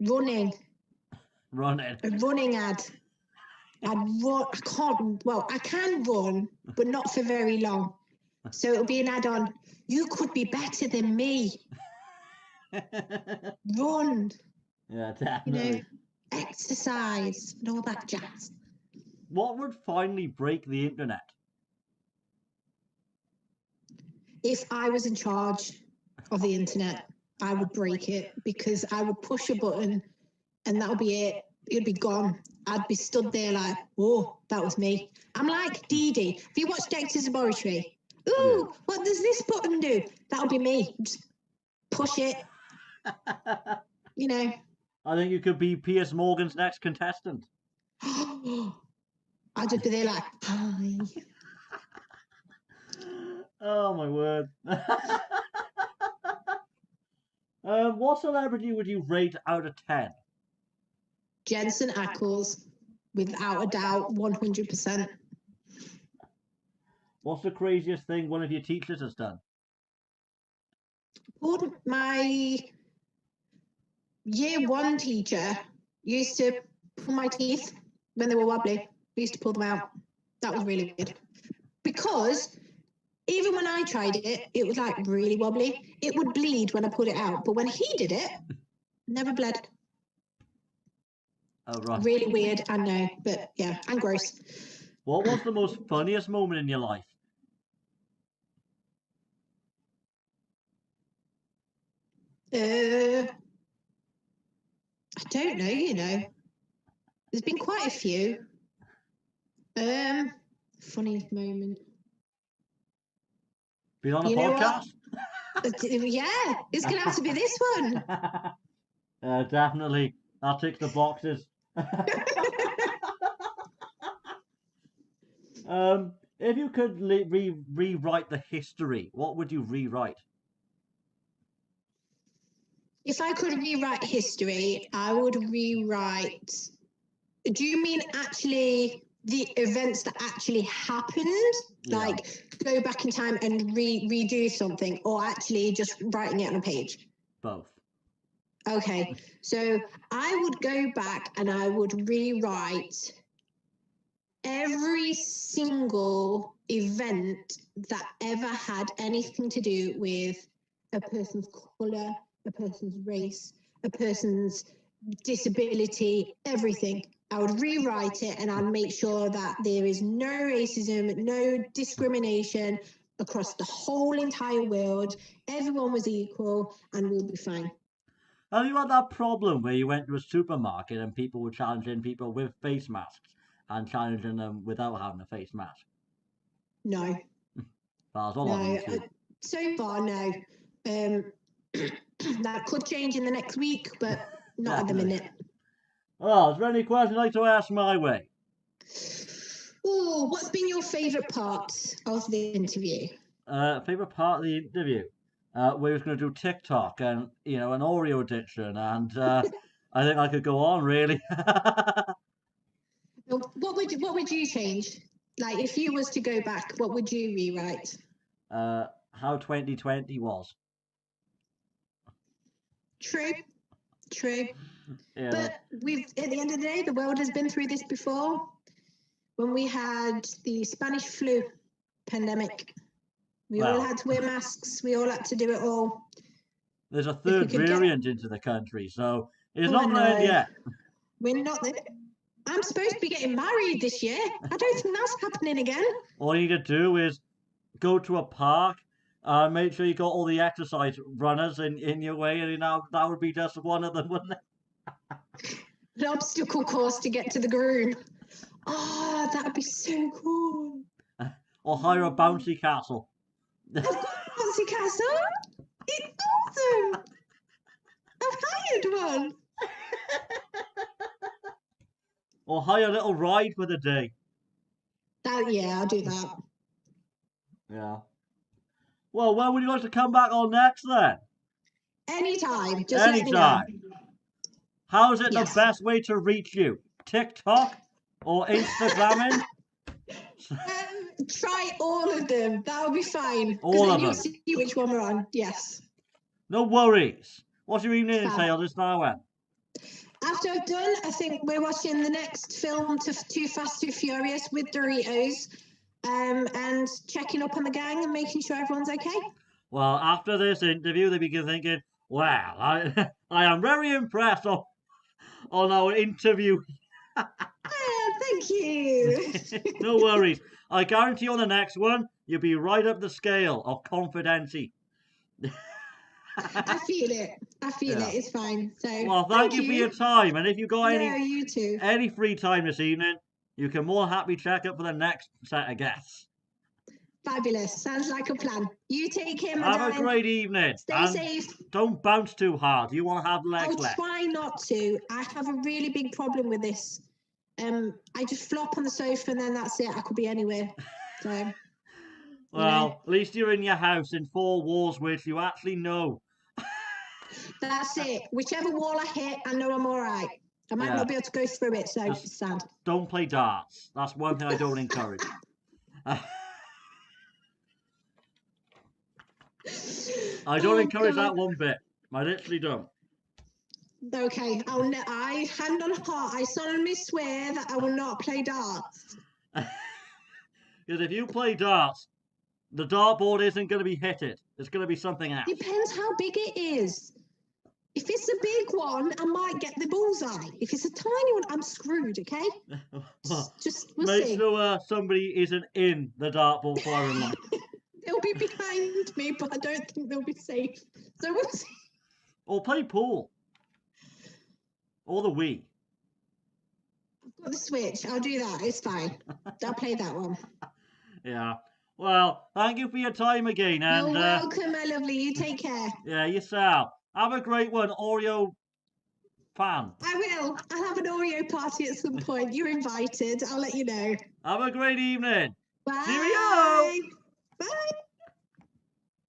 Running. Running. A running ad. I'd run. I can't. Well, I can run, but not for very long. So it'll be an ad on. You could be better than me. Run. Yeah, You definitely. know, exercise and all that jazz. What would finally break the internet? If I was in charge of the internet, I would break it because I would push a button and that would be it. It'd be gone. I'd be stood there like, oh, that was me. I'm like Dee Dee. Have you watched Dexter's Laboratory? Ooh, what does this button do? That'll be me. Just push it. You know. I think you could be Piers Morgan's next contestant. I'd just be there like, hi. Oh my word. What celebrity would you rate out of 10? Jensen Ackles, without a doubt, 100%. What's the craziest thing one of your teachers has done? My year 1 teacher used to pull my teeth when they were wobbly. We used to pull them out. That was really weird. Because even when I tried it, it was like really wobbly. It would bleed when I pulled it out. But when he did it, never bled. Oh, right. Really weird, I know. But yeah, and gross. What was the most funniest moment in your life? I don't know, you know. There's been quite a few. Funniest moment. Been on a You know podcast? Yeah, it's gonna have to be this one. Definitely. That ticks the boxes. If you could rewrite the history, what would you rewrite? If I could rewrite history, I would rewrite. Do you mean actually the events that actually happened? Yeah. Like go back in time and redo something, or actually just writing it on a page? Both. Okay, so I would go back and I would rewrite every single event that ever had anything to do with a person's colour, a person's race, a person's disability, everything. I would rewrite it and I'd make sure that there is no racism, no discrimination across the whole entire world. Everyone was equal and we'll be fine. Have you had that problem where you went to a supermarket and people were challenging people with face masks and challenging them without having a face mask? No. That's all on YouTube. So far, no. That could change in the next week, but not at the minute. Oh, is there any questions you'd like to ask my way? Oh, what's been your favourite part of the interview? Favourite part of the interview? We was going to do TikTok and, you know, an Oreo addiction, and I think I could go on, really. What would you change? Like, if you was to go back, what would you rewrite? How 2020 was. True. Yeah. But at the end of the day, the world has been through this before. When we had the Spanish flu pandemic, we all had to wear masks. We all had to do it all. There's a If we third could get. variant into the country, so it's Oh, I not going to end know. yet. We're not there. I'm supposed to be getting married this year. I don't think that's happening again. All you need to do is go to a park, make sure you got all the exercise runners in your way, and that would be just one of them, wouldn't it? An obstacle course to get to the groom. Oh, that'd be so cool. Or hire a bouncy castle. I've got a bouncy castle. It's awesome. I've hired one. Or hire a little ride for the day. Yeah, I'll do that. Yeah. Well, when would you like to come back on next then? Anytime. Just let me know. Anytime. How is it Yes. the best way to reach you? TikTok or Instagramming? Try all of them. That'll be fine. All of you'll them. see which one we're on. Yes. No worries. What's your evening Fab. entail just now, Em? After I've done, I think we're watching the next film to Too Fast, Too Furious with Doritos, and checking up on the gang and making sure everyone's okay. Well, after this interview, they begin thinking, well, I am very impressed on our interview. Thank you. No worries. I guarantee on the next one, you'll be right up the scale of confidency. I feel it. I feel it. It's fine. So, well, thank you for your time. And if you've got you too. any free time this evening, you can more happy check up for the next set of guests. Fabulous. Sounds like a plan. You take care, my Have darling. a great evening. Stay safe. Don't bounce too hard. You want to have legs I'll left. try not to. I have a really big problem with this. I just flop on the sofa and then that's it. I could be anywhere. So. Well, at least you're in your house in 4 walls, which you actually know. That's it. Whichever wall I hit, I know I'm all right. I might not be able to go through it, so stand. Don't play darts. That's one thing I don't encourage. I don't encourage that one bit. I literally don't. Okay, I hand on heart. I solemnly swear that I will not play darts. Because if you play darts, the dartboard isn't going to be hitted. It's going to be something else. Depends how big it is. If it's a big one, I might get the bullseye. If it's a tiny one, I'm screwed, okay? Well, we'll make see. sure somebody isn't in the dartboard firing line. They'll be behind me, but I don't think they'll be safe. So we'll see. Or play pool. Or the Wii. I've got the Switch. I'll do that. It's fine. I'll play that one. Yeah. Well, thank you for your time again. And, you're welcome, my lovely. You take care. Yeah, yourself. Have a great one, Oreo fan. I will. I'll have an Oreo party at some point. You're invited. I'll let you know. Have a great evening. Bye. Cheerio. Bye.